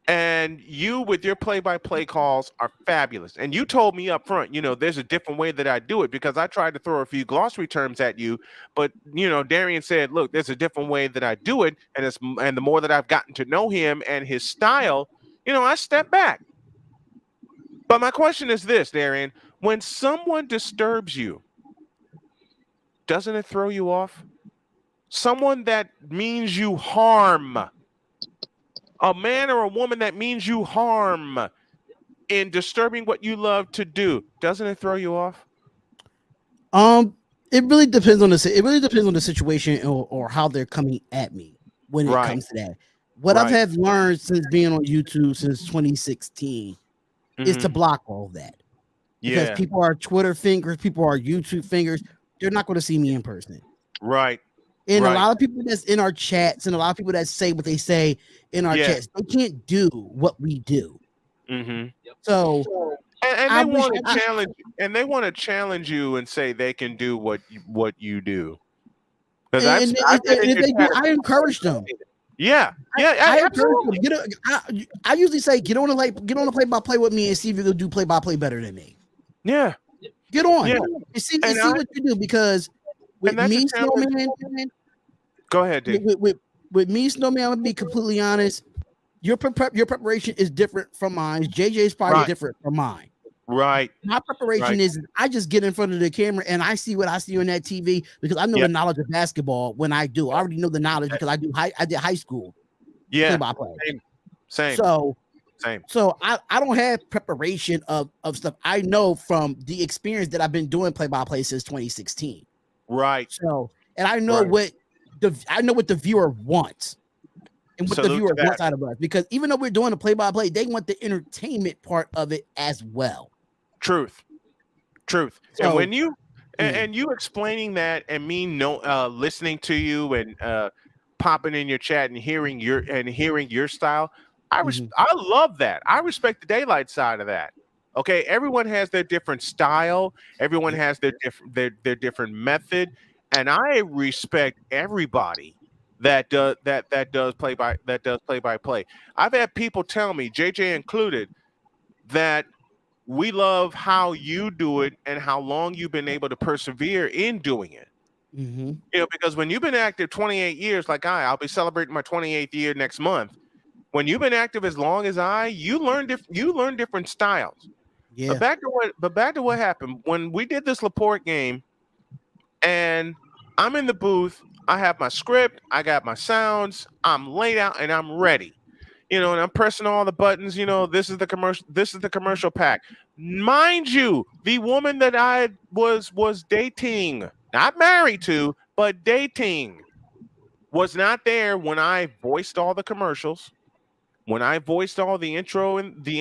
Speaker 1: and you with your play-by-play calls are fabulous, and you told me up front, you know, there's a different way that I do it, because I tried to throw a few glossary terms at you, but you know, Darian said, look, there's a different way that I do it, and the more that I've gotten to know him and his style, you know, I step back. But my question is this, Darian: when someone disturbs you, doesn't it throw you off? Someone that means you harm, a man or a woman that means you harm in disturbing what you love to do, doesn't it throw you off?
Speaker 15: It really depends on the situation or how they're coming at me when it comes to that. What I've have learned since being on YouTube since 2016 is to block all of that. Because people are Twitter fingers, people are YouTube fingers. They're not going to see me in person.
Speaker 1: Right.
Speaker 15: And a lot of people that's in our chats and a lot of people that say what they say in our chats, they can't do what we do.
Speaker 1: Mm-hmm.
Speaker 15: So,
Speaker 1: and they want to challenge, and they want to challenge you and say they can do what you do. Because
Speaker 15: I encourage them.
Speaker 1: Yeah,
Speaker 15: I encourage them. I usually say get on the play-by-play with me and see if you can do play-by-play better than me.
Speaker 1: Yeah,
Speaker 15: get on. Yeah. And see what you do, because with me, Snowman.
Speaker 1: Go ahead, dude.
Speaker 15: With me, Snowman, I'm gonna be completely honest. your preparation is different from mine. JJ's probably
Speaker 1: Right.
Speaker 15: different from mine.
Speaker 1: Right.
Speaker 15: My preparation
Speaker 1: Right.
Speaker 15: is I just get in front of the camera and I see what I see on that TV because I know
Speaker 1: Yep.
Speaker 15: the knowledge of basketball when I do. I already know the knowledge because I did high school.
Speaker 1: Yeah.
Speaker 15: Play-by-play.
Speaker 1: Same.
Speaker 15: Same.
Speaker 1: Same.
Speaker 15: So I don't have preparation of stuff. I know from the experience that I've been doing play-by-play since 2016.
Speaker 1: Right.
Speaker 15: So, and I know
Speaker 1: Right.
Speaker 15: what the viewer wants and what the
Speaker 1: Salute
Speaker 15: viewer
Speaker 1: to that.
Speaker 15: wants out of us. Because even though we're doing the play-by-play, they want the entertainment part of it as well.
Speaker 1: Truth. And
Speaker 15: So-
Speaker 1: when you and you explaining that and me listening to you and popping in your chat and hearing your style, I love that. I respect the daylight side of that. Okay, everyone has their different style. Everyone has their different method, and I respect everybody that does play by play. I've had people tell me, JJ included, that we love how you do it and how long you've been able to persevere in doing it.
Speaker 15: Mm-hmm.
Speaker 1: You know, because when you've been active 28 years, like I'll be celebrating my 28th year next month. When you've been active as long as you learn different styles.
Speaker 15: Yeah.
Speaker 1: But back to what happened when we did this Laporte game, and I'm in the booth. I have my script. I got my sounds. I'm laid out and I'm ready. You know, and I'm pressing all the buttons. You know, this is the commercial pack. Mind you, the woman that I was dating, not married to, but dating, was not there when I voiced all the commercials, when I voiced all the intros and the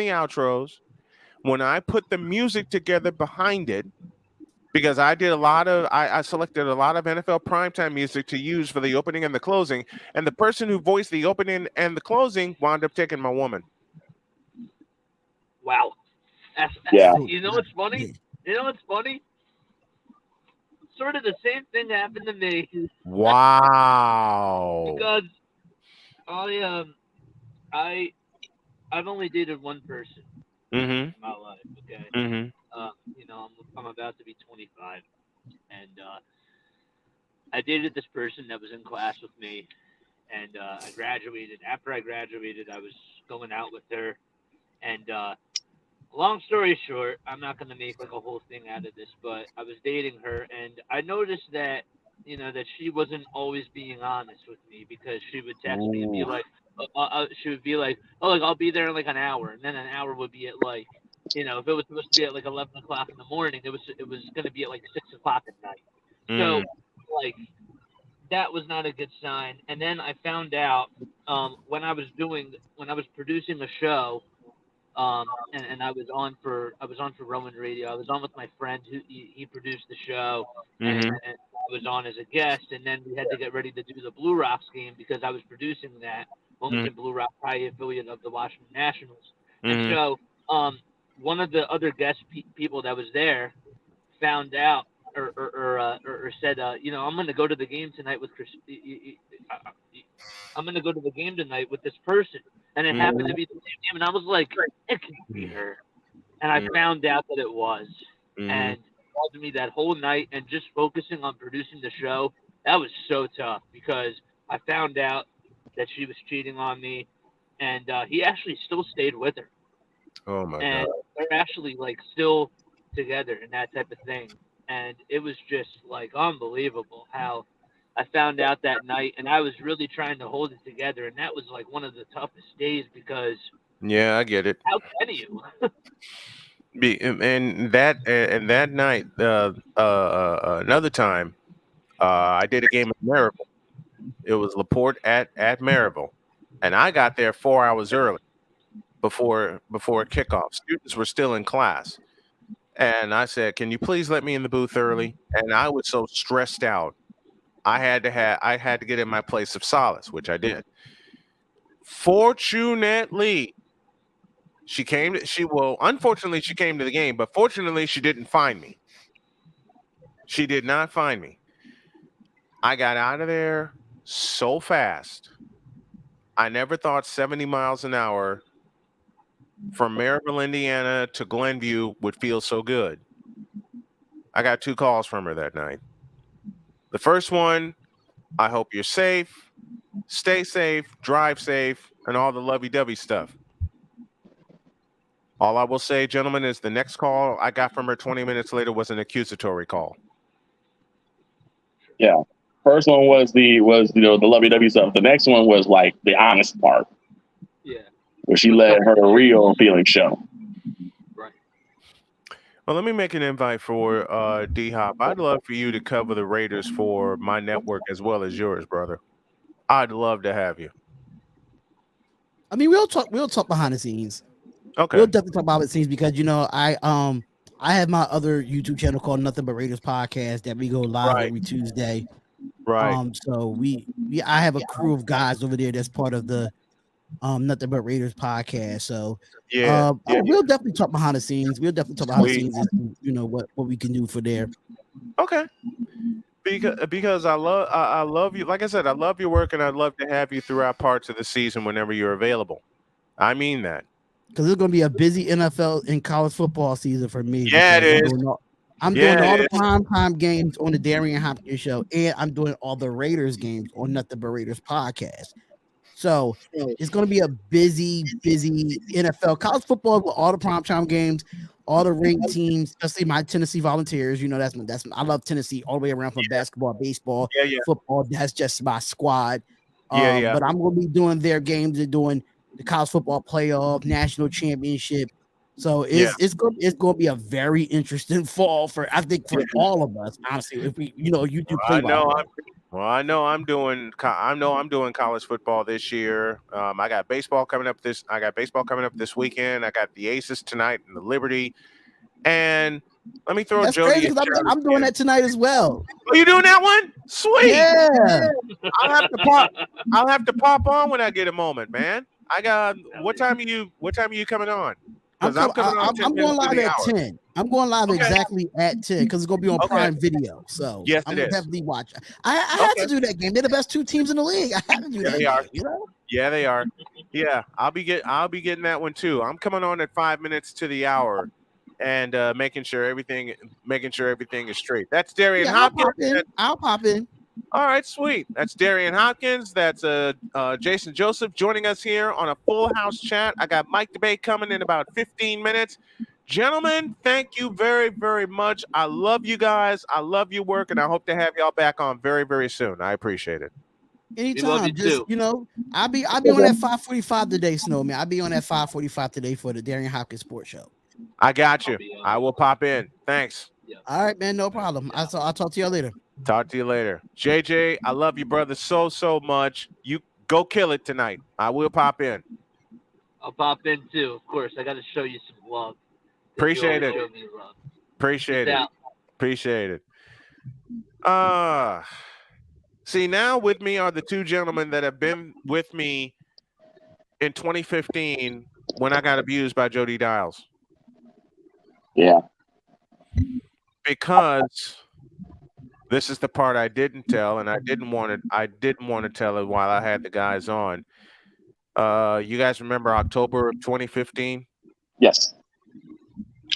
Speaker 1: outros, when I put the music together behind it, because I selected a lot of NFL primetime music to use for the opening and the closing, and the person who voiced the opening and the closing wound up taking my woman.
Speaker 6: Wow.
Speaker 1: Yeah.
Speaker 6: You know what's funny? Sort of the same thing happened to me.
Speaker 1: Wow.
Speaker 6: Because I've only dated one person in my life. Okay.
Speaker 1: Mm-hmm.
Speaker 6: You know, I'm about to be 25, and I dated this person that was in class with me, and I graduated. After I graduated, I was going out with her, and long story short, I'm not going to make like a whole thing out of this, but I was dating her, and I noticed that, you know, that she wasn't always being honest with me, because she would text me and be like, she would be like, oh, like, I'll be there in like an hour, and then an hour would be at like, you know, if it was supposed to be at like 11 o'clock in the morning, it was going to be at like 6 o'clock at night. So like that was not a good sign. And then I found out when I was producing a show, and I was on for Roman Radio. I was on with my friend who he produced the show, and I was on as a guest. And then we had to get ready to do the Blue Rocks game because I was producing that. Wilmington Blue Rock, probably affiliate of the Washington Nationals. And so one of the other guest people that was there found out or said, you know, I'm going to go to the game tonight with Chris. I'm going to go to the game tonight with this person, and it happened to be the same name. And I was like, it can't be her. And I found out that it was, and called me that whole night. And just focusing on producing the show, that was so tough because I found out that she was cheating on me, and he actually still stayed with her.
Speaker 1: Oh my
Speaker 6: And
Speaker 1: God.
Speaker 6: they're actually like still together and that type of thing. And it was just like unbelievable how I found out that night, and I was really trying to hold it together. And that was like one of the toughest days because
Speaker 1: Yeah, I get it.
Speaker 6: how can you?
Speaker 1: And that night, another time, I did a game at Maryville. It was Laporte at Maryville, and I got there 4 hours early before kickoff. Students were still in class, and I said, "Can you please let me in the booth early?" And I was so stressed out, I had to get in my place of solace, which I did. Fortunately, unfortunately, she came to the game, but fortunately, she didn't find me. She did not find me. I got out of there so fast. I never thought 70 miles an hour from Maryville, Indiana to Glenview would feel so good. I got 2 calls from her that night. The first one, I hope you're safe, stay safe, drive safe, and all the lovey-dovey stuff. All I will say, gentlemen, is the next call I got from her 20 minutes later was an accusatory call.
Speaker 7: Yeah. First one was the lovey-dovey stuff. The next one was like the honest part.
Speaker 6: Yeah.
Speaker 7: Where she let her real feelings show.
Speaker 6: Right.
Speaker 1: Well, let me make an invite for D-Hop. I'd love for you to cover the Raiders for my network as well as yours, brother. I'd love to have you.
Speaker 15: I mean, we'll talk behind the scenes.
Speaker 1: Okay.
Speaker 15: We'll definitely talk behind the scenes because I have my other YouTube channel called Nothing But Raiders Podcast that we go live every Tuesday.
Speaker 1: Right.
Speaker 15: So I have a crew of guys over there that's part of the Nothing But Raiders podcast. So we'll definitely talk behind the scenes. We'll definitely talk behind the scenes and what we can do for there.
Speaker 1: Okay. Because I love you. Like I said, I love your work and I'd love to have you throughout parts of the season whenever you're available. I mean that.
Speaker 15: Because it's going to be a busy NFL and college football season for me.
Speaker 1: Yeah, it is.
Speaker 15: I'm doing all the primetime games on the Darian Hopkins show, and I'm doing all the Raiders games on Nothing But Raiders podcast. So it's going to be a busy NFL college football with all the primetime games, all the ranked teams, especially my Tennessee Volunteers. That's I love Tennessee all the way around from basketball, baseball, football. That's just my squad. But I'm going to be doing their games and doing the college football playoff, national championship. So it's going to be a very interesting fall for all of us. Honestly, if we you do play.
Speaker 1: I know I'm doing college football this year. I got baseball coming up this weekend. I got the Aces tonight and the Liberty. And let me throw Jody.
Speaker 15: I'm doing that tonight as well.
Speaker 1: Oh, you doing that one? Sweet.
Speaker 15: Yeah.
Speaker 1: I'll have to pop on when I get a moment, man. I got what time are you coming on?
Speaker 15: I'm going live at 10. I'm going live exactly at 10 because it's going to be on Prime Video. So I'm going to definitely watch. I have to do that game. They're the best two teams in the league. I have to do that.
Speaker 1: They are. Yeah, they are. Yeah, I'll be getting that one too. I'm coming on at 5 minutes to the hour and making sure everything is straight. That's Darian Hopkins.
Speaker 15: I'll pop in.
Speaker 1: All right, sweet. That's Darian Hopkins. That's Jason Joseph joining us here on a full house chat. I got Mike DeBate coming in about 15 minutes. Gentlemen, thank you very, very much. I love you guys. I love your work, and I hope to have y'all back on very, very soon. I appreciate it.
Speaker 15: Anytime. I'll be on at 5:45 today, Snowman. I'll be on at 5:45 today for the Darian Hopkins Sports Show.
Speaker 1: I got you. I will pop in. Thanks.
Speaker 15: All right, man. No problem. I'll talk to y'all later.
Speaker 1: Talk to you later. JJ, I love you, brother, so much. You go kill it tonight. I will pop in.
Speaker 6: I'll pop in too. Of course, I got to show you some love.
Speaker 1: Appreciate it. Appreciate it. See, now with me are the two gentlemen that have been with me in 2015 when I got abused by Jody Dials.
Speaker 7: Yeah.
Speaker 1: Because this is the part I didn't tell, and I didn't want to tell it while I had the guys on. You guys remember October of 2015?
Speaker 7: Yes.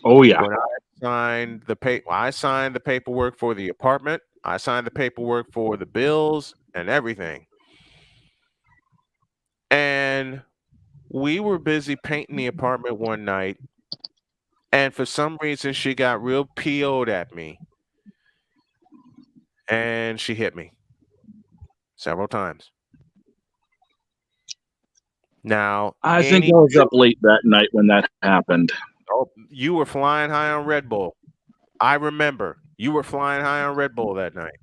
Speaker 5: Oh yeah.
Speaker 1: When I signed the paperwork for the apartment. I signed the paperwork for the bills and everything. And we were busy painting the apartment one night, and for some reason she got real PO'd at me. And she hit me several times. Now,
Speaker 5: I think I was up late that night when that happened.
Speaker 1: Oh, you were flying high on Red Bull. I remember you were flying high on Red Bull that night.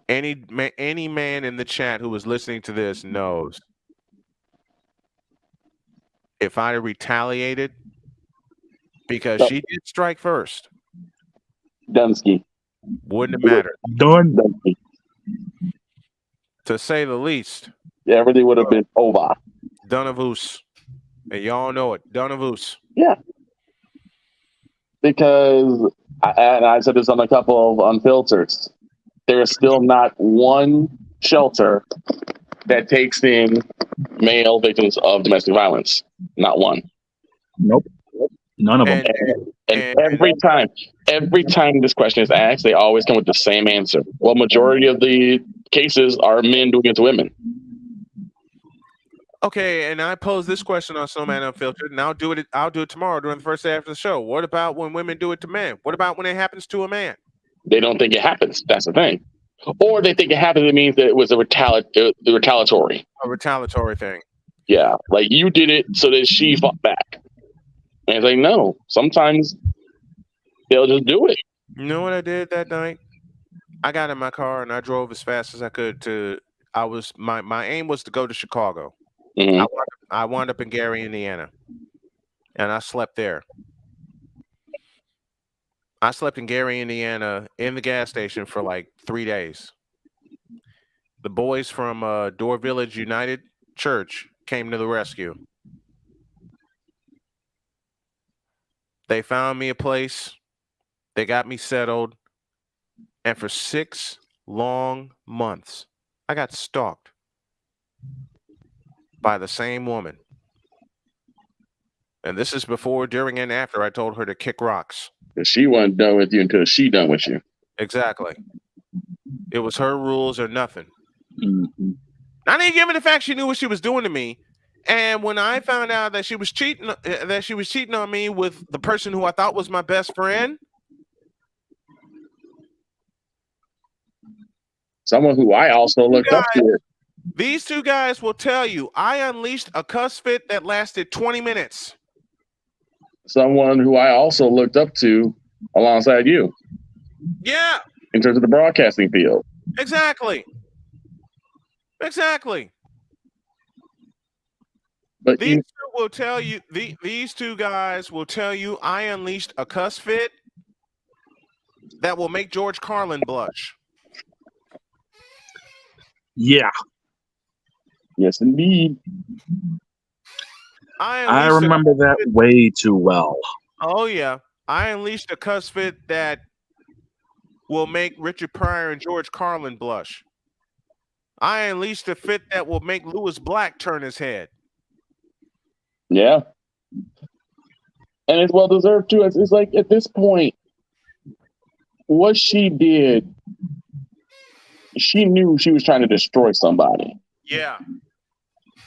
Speaker 1: Any man in the chat who was listening to this knows if I'd have retaliated, because she did strike first,
Speaker 7: Dunsky
Speaker 1: wouldn't have mattered.
Speaker 7: Dunsky.
Speaker 1: To say the least.
Speaker 7: Yeah, everything would have been over.
Speaker 1: Dunavus. And y'all know it. Dunavus.
Speaker 7: Yeah. Because, I said this on a couple of Unfiltered, there is still not one shelter that takes in male victims of domestic violence. Not one.
Speaker 5: Nope. None of them.
Speaker 7: And every time this question is asked, they always come with the same answer. Well, majority of the cases are men doing it to women.
Speaker 1: Okay, and I pose this question on Snowman Unfiltered, and I'll do it tomorrow during the first day after the show. What about when women do it to men? What about when it happens to a man?
Speaker 7: They don't think it happens. That's the thing. Or they think it happens. It means that it was a retaliatory.
Speaker 1: A retaliatory thing.
Speaker 7: Yeah, like you did it so that she fought back. And it's like, no. Sometimes they'll just do it.
Speaker 1: You know what I did that night? I got in my car and I drove as fast as I could to. My aim was to go to Chicago.
Speaker 7: Mm-hmm.
Speaker 1: I wound up in Gary, Indiana, and I slept there. I slept in Gary, Indiana, in the gas station for like 3 days. The boys from Door Village United Church came to the rescue. They found me a place. They got me settled. And for 6 long months, I got stalked by the same woman. And this is before, during, and after I told her to kick rocks.
Speaker 7: She wasn't done with you until she done with you.
Speaker 1: Exactly. It was her rules or nothing.
Speaker 7: Mm-hmm.
Speaker 1: Not even given the fact she knew what she was doing to me. And when I found out that she was cheating on me with the person who I thought was my best friend,
Speaker 7: someone who I also looked up to.
Speaker 1: These two guys will tell you I unleashed a cuss fit that lasted 20 minutes.
Speaker 7: Someone who I also looked up to alongside you.
Speaker 1: Yeah.
Speaker 7: In terms of the broadcasting field.
Speaker 1: Exactly.
Speaker 7: But
Speaker 1: these two will tell you, these two guys will tell you I unleashed a cuss fit that will make George Carlin blush.
Speaker 5: Yeah.
Speaker 7: Yes, indeed.
Speaker 5: I remember that way too well.
Speaker 1: Oh, yeah. I unleashed a cuss fit that will make Richard Pryor and George Carlin blush. I unleashed a fit that will make Louis Black turn his head.
Speaker 7: Yeah. And it's well deserved too. It's like at this point, what she did, she knew she was trying to destroy somebody.
Speaker 1: Yeah.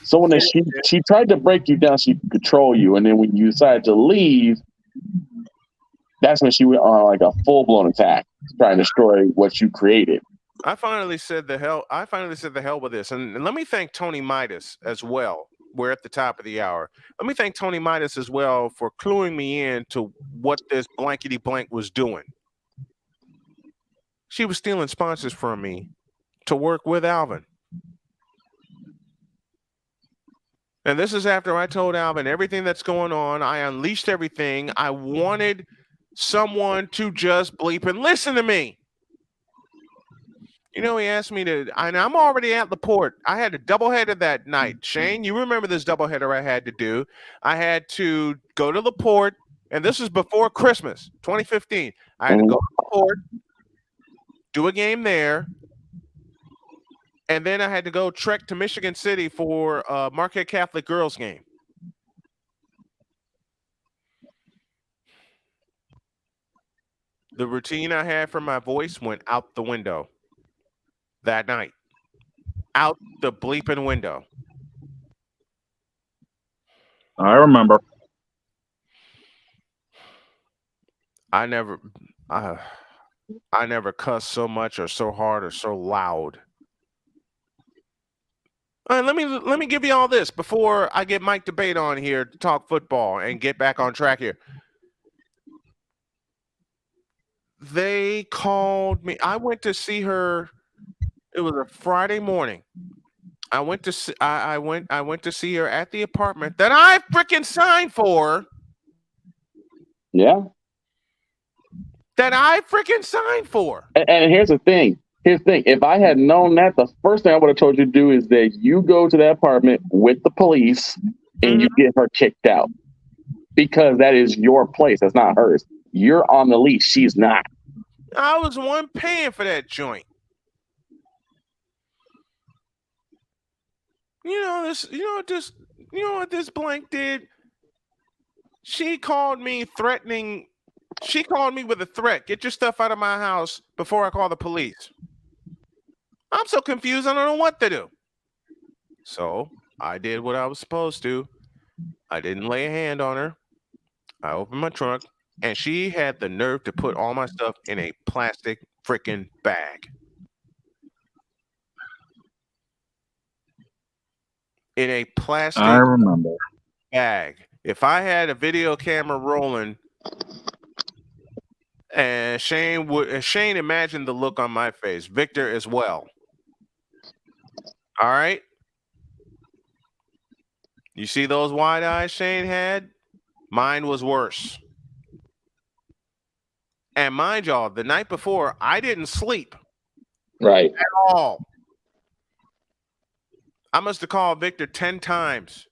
Speaker 7: So when she tried to break you down, she could control you, and then when you decided to leave, that's when she went on like a full-blown attack, trying to destroy what you created.
Speaker 1: I finally said the hell with this. And let me thank Tony Midas as well. We're at the top of the hour. Let me thank Tony Midas as well for cluing me in to what this blankety blank was doing. She was stealing sponsors from me to work with Alvin. And this is after I told Alvin everything that's going on. I unleashed everything. I wanted someone to just bleep and listen to me. You know, he asked me to, and I'm already at the port. I had a doubleheader that night. Shane, you remember this doubleheader I had to do. I had to go to the port, and this was before Christmas, 2015. I had to go to the port, do a game there, and then I had to go trek to Michigan City for a Marquette Catholic girls game. The routine I had for my voice went out the window that night. Out the bleeping window.
Speaker 5: I remember.
Speaker 1: I never cussed so much or so hard or so loud. All right, let me give you all this before I get Mike Debate on here to talk football and get back on track here. They called me. I went to see her. It was a Friday morning. I went to see her at the apartment that I freaking signed for.
Speaker 7: Yeah.
Speaker 1: That I freaking signed for.
Speaker 7: And here's the thing. If I had known that, the first thing I would have told you to do is that you go to that apartment with the police and you get her kicked out. Because that is your place. That's not hers. You're on the leash. She's not.
Speaker 1: I was the one paying for that joint. You know what this blank did? She called me threatening. She called me with a threat. Get your stuff out of my house before I call the police. I'm so confused. I don't know what to do. So I did what I was supposed to. I didn't lay a hand on her. I opened my trunk, and she had the nerve to put all my stuff in a plastic freaking bag. In a plastic
Speaker 5: I remember.
Speaker 1: bag. If I had a video camera rolling, and Shane imagined the look on my face. Victor as well. All right. You see those wide eyes Shane had? Mine was worse. And mind y'all, the night before, I didn't sleep.
Speaker 7: Right.
Speaker 1: At all. I must have called Victor 10 times.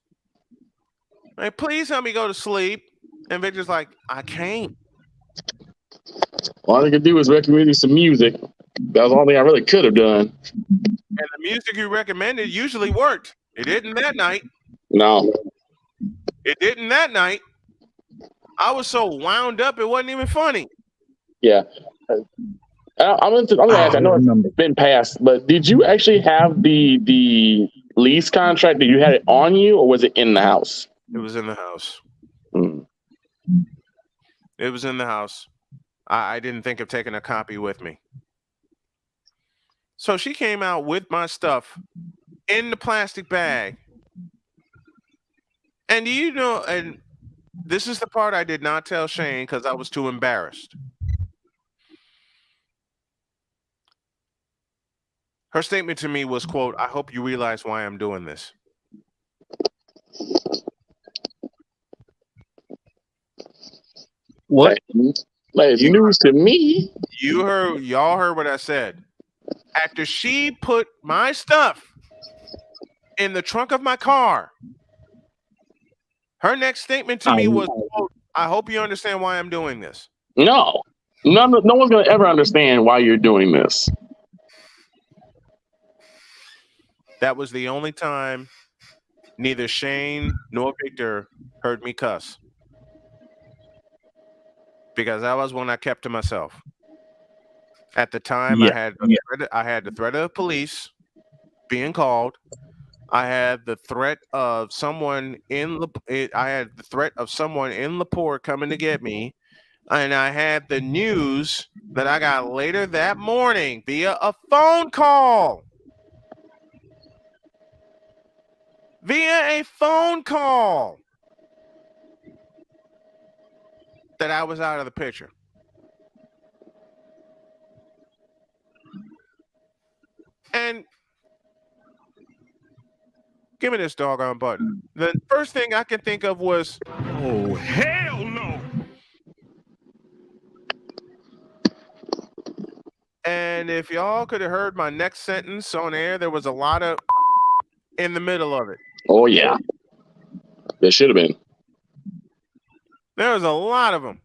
Speaker 1: Like, please help me go to sleep. And Victor's like, I can't.
Speaker 7: All I could do was recommend you some music. That was the only thing I really could have done.
Speaker 1: And the music you recommended usually worked. It didn't that night.
Speaker 7: No.
Speaker 1: It didn't that night. I was so wound up, it wasn't even funny.
Speaker 7: Yeah. I'm gonna ask. I know it's been passed, but did you actually have the lease contract? Did you have it on you, or was it in the house?
Speaker 1: It was in the house.
Speaker 7: Mm.
Speaker 1: It was in the house. I didn't think of taking a copy with me. So she came out with my stuff in the plastic bag. And you know, and this is the part I did not tell Shane because I was too embarrassed. Her statement to me was, quote, I hope you realize why I'm doing this.
Speaker 7: What? Like news to me.
Speaker 1: Y'all heard what I said. After she put my stuff in the trunk of my car, her next statement to me was, quote, I hope you understand why I'm doing this.
Speaker 7: No one's gonna ever understand why you're doing this.
Speaker 1: That was the only time neither Shane nor Victor heard me cuss. Because that was one I kept to myself. At the time, I had the threat of police being called. I had the threat of someone in LaPorte coming to get me, and I had the news that I got later that morning via a phone call. Via a phone call that I was out of the picture. And give me this doggone button. The first thing I can think of was, oh, hell no. And if y'all could have heard my next sentence on air, there was a lot of in the middle of it.
Speaker 7: Oh, yeah. There should have been.
Speaker 1: There was a lot of them.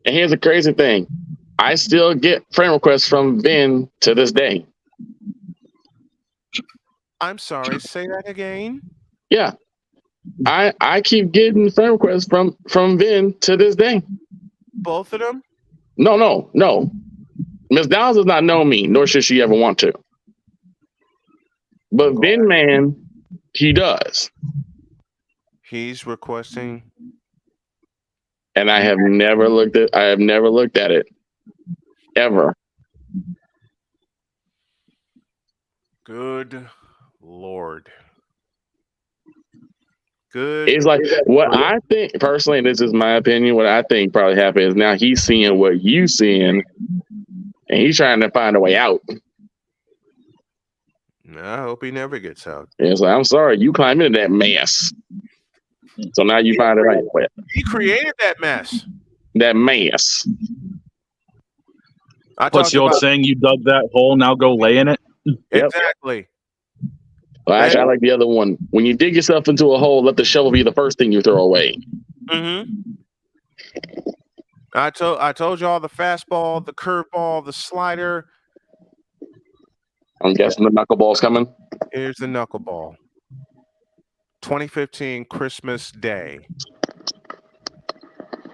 Speaker 7: And here's the crazy thing. I still get friend requests from Ben to this day.
Speaker 1: I'm sorry, say that again.
Speaker 7: Yeah. I keep getting friend requests from Ben to this day.
Speaker 1: Both of them?
Speaker 7: No. Miss Downs does not know me, nor should she ever want to. But Ben Man, he does.
Speaker 1: He's requesting.
Speaker 7: And I have never looked at it. Ever.
Speaker 1: Good Lord. Good.
Speaker 7: It's like what I think personally, and this is my opinion, what I think probably happened is now he's seeing what you seeing and he's trying to find a way out.
Speaker 1: I hope he never gets out.
Speaker 7: And it's like, I'm sorry, you climbed into that mess. So now you find it right way.
Speaker 1: He created that mess.
Speaker 7: That mess.
Speaker 5: What's the old saying? You dug that hole, now go lay in it.
Speaker 1: Exactly.
Speaker 7: Well, actually, I like the other one. When you dig yourself into a hole, let the shovel be the first thing you throw away.
Speaker 1: Mm-hmm. I told y'all the fastball, the curveball, the slider.
Speaker 7: I'm guessing the knuckleball's coming.
Speaker 1: Here's the knuckleball. 2015 Christmas Day.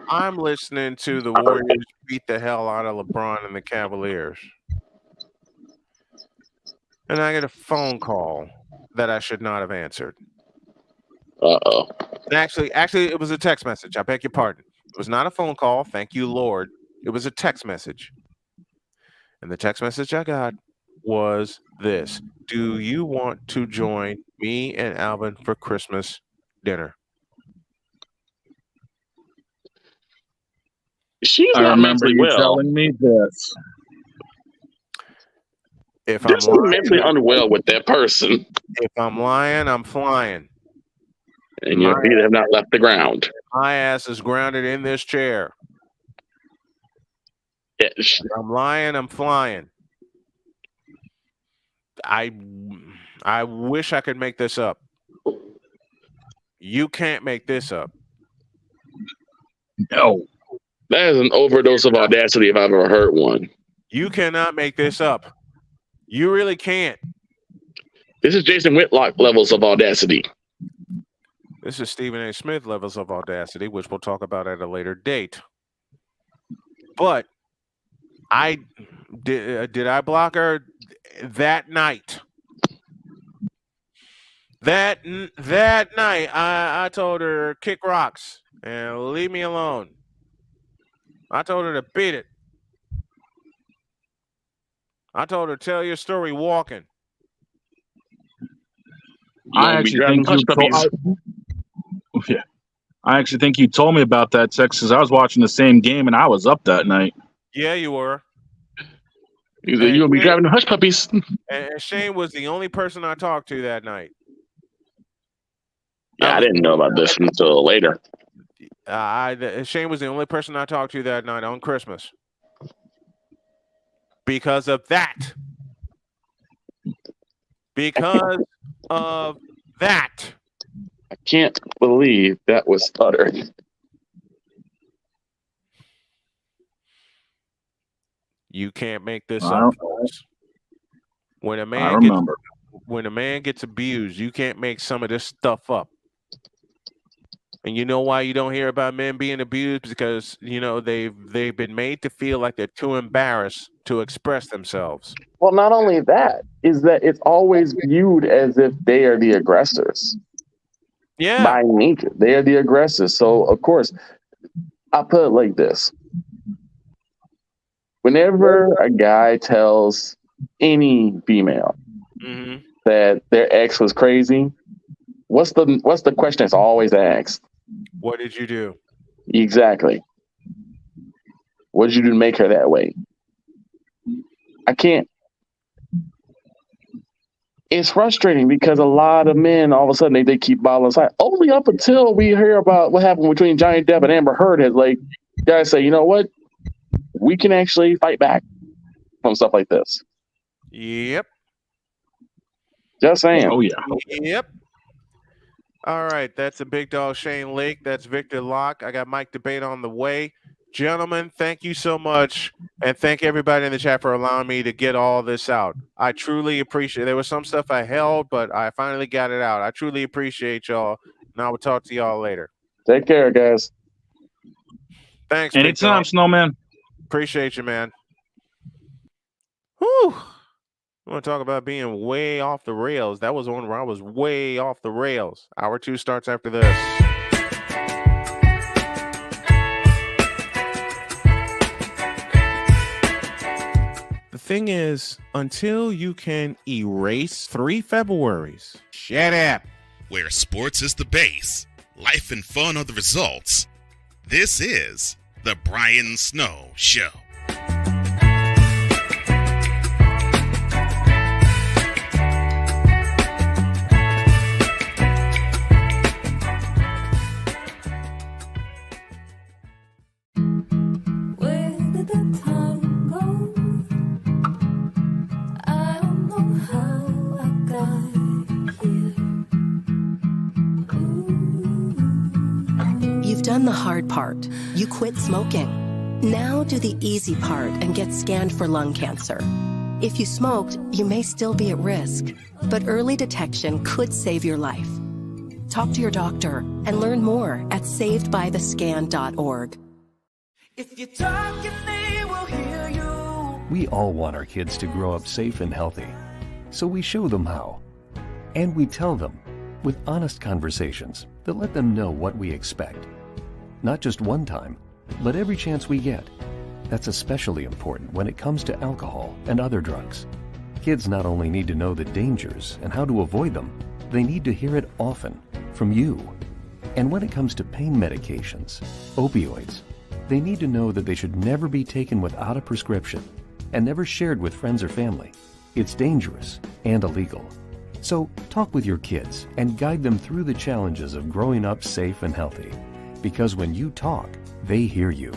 Speaker 1: I'm listening to the Warriors beat the hell out of LeBron and the Cavaliers. and I get a phone call that I should not have answered.
Speaker 7: Uh-oh.
Speaker 1: Actually, it was a text message. I beg your pardon. It was not a phone call. Thank you, Lord. It was a text message. And the text message I got was this: do you want to join me and Alvin for Christmas dinner?
Speaker 7: She's
Speaker 5: I
Speaker 7: not
Speaker 5: remember
Speaker 7: mentally
Speaker 5: you
Speaker 7: well.
Speaker 5: telling me this.
Speaker 1: If I'm
Speaker 7: There's
Speaker 1: lying,
Speaker 7: mentally unwell with that person,
Speaker 1: if I'm lying, I'm flying.
Speaker 7: and your feet have not left the ground.
Speaker 1: My ass is grounded in this chair.
Speaker 7: Yes.
Speaker 1: If I'm lying, I'm flying. I wish I could make this up. You can't make this up.
Speaker 5: No.
Speaker 7: That is an overdose of audacity if I've ever heard one.
Speaker 1: You cannot make this up. You really can't.
Speaker 7: This is Jason Whitlock levels of audacity.
Speaker 1: This is Stephen A. Smith levels of audacity, which we'll talk about at a later date. But I did I block her that night? That night, I told her kick rocks and leave me alone. I told her to beat it. I told her tell your story walking.
Speaker 5: I actually think you told me about that text because I was watching the same game and I was up that night.
Speaker 1: Yeah, you were.
Speaker 7: You'll be driving the hush puppies.
Speaker 1: And Shane was the only person I talked to that night.
Speaker 7: Yeah, I didn't know about this until later.
Speaker 1: Shane was the only person I talked to that night on Christmas. Because of that. Because of that.
Speaker 7: I can't believe that was uttered.
Speaker 1: You can't make this up, folks. When a man gets abused, you can't make some of this stuff up. And you know why you don't hear about men being abused? Because they've been made to feel like they're too embarrassed to express themselves.
Speaker 7: Well, not only that, is that it's always viewed as if they are the aggressors.
Speaker 1: Yeah.
Speaker 7: By nature, they are the aggressors. So, of course, I'll put it like this. Whenever a guy tells any female that their ex was crazy, what's the question that's always asked?
Speaker 1: What did you do?
Speaker 7: Exactly. What did you do to make her that way? I can't. It's frustrating because a lot of men, all of a sudden, they keep bottling aside. Only up until we hear about what happened between Johnny Depp and Amber Heard, has guys say, you know what? We can actually fight back from stuff like this.
Speaker 1: Yep.
Speaker 7: Just saying.
Speaker 5: Oh, yeah.
Speaker 1: Yep. All right. That's a big dog, Shane Lake. That's Victor Locke. I got Mike Debate on the way. Gentlemen, thank you so much. And thank everybody in the chat for allowing me to get all this out. I truly appreciate it. There was some stuff I held, but I finally got it out. I truly appreciate y'all. And I will talk to y'all later.
Speaker 7: Take care, guys.
Speaker 1: Thanks.
Speaker 5: Anytime, Snowman.
Speaker 1: Appreciate you, man. Whew. I want to talk about being way off the rails. That was one where I was way off the rails. Hour 2 starts after this. The thing is, until you can erase 3 Februaries, shut up.
Speaker 2: Where sports is the base, life and fun are the results. This is The Brian Snow Show.
Speaker 9: You've done the hard part. You quit smoking. Now do the easy part and get scanned for lung cancer. If you smoked, you may still be at risk, but early detection could save your life. Talk to your doctor and learn more at savedbythescan.org.
Speaker 8: If you talk, they will hear you.
Speaker 10: We all want our kids to grow up safe and healthy. So we show them how. And we tell them with honest conversations that let them know what we expect. Not just one time, but every chance we get. That's especially important when it comes to alcohol and other drugs. Kids not only need to know the dangers and how to avoid them, they need to hear it often from you. And when it comes to pain medications, opioids, they need to know that they should never be taken without a prescription and never shared with friends or family. It's dangerous and illegal. So talk with your kids and guide them through the challenges of growing up safe and healthy. Because when you talk, they hear you.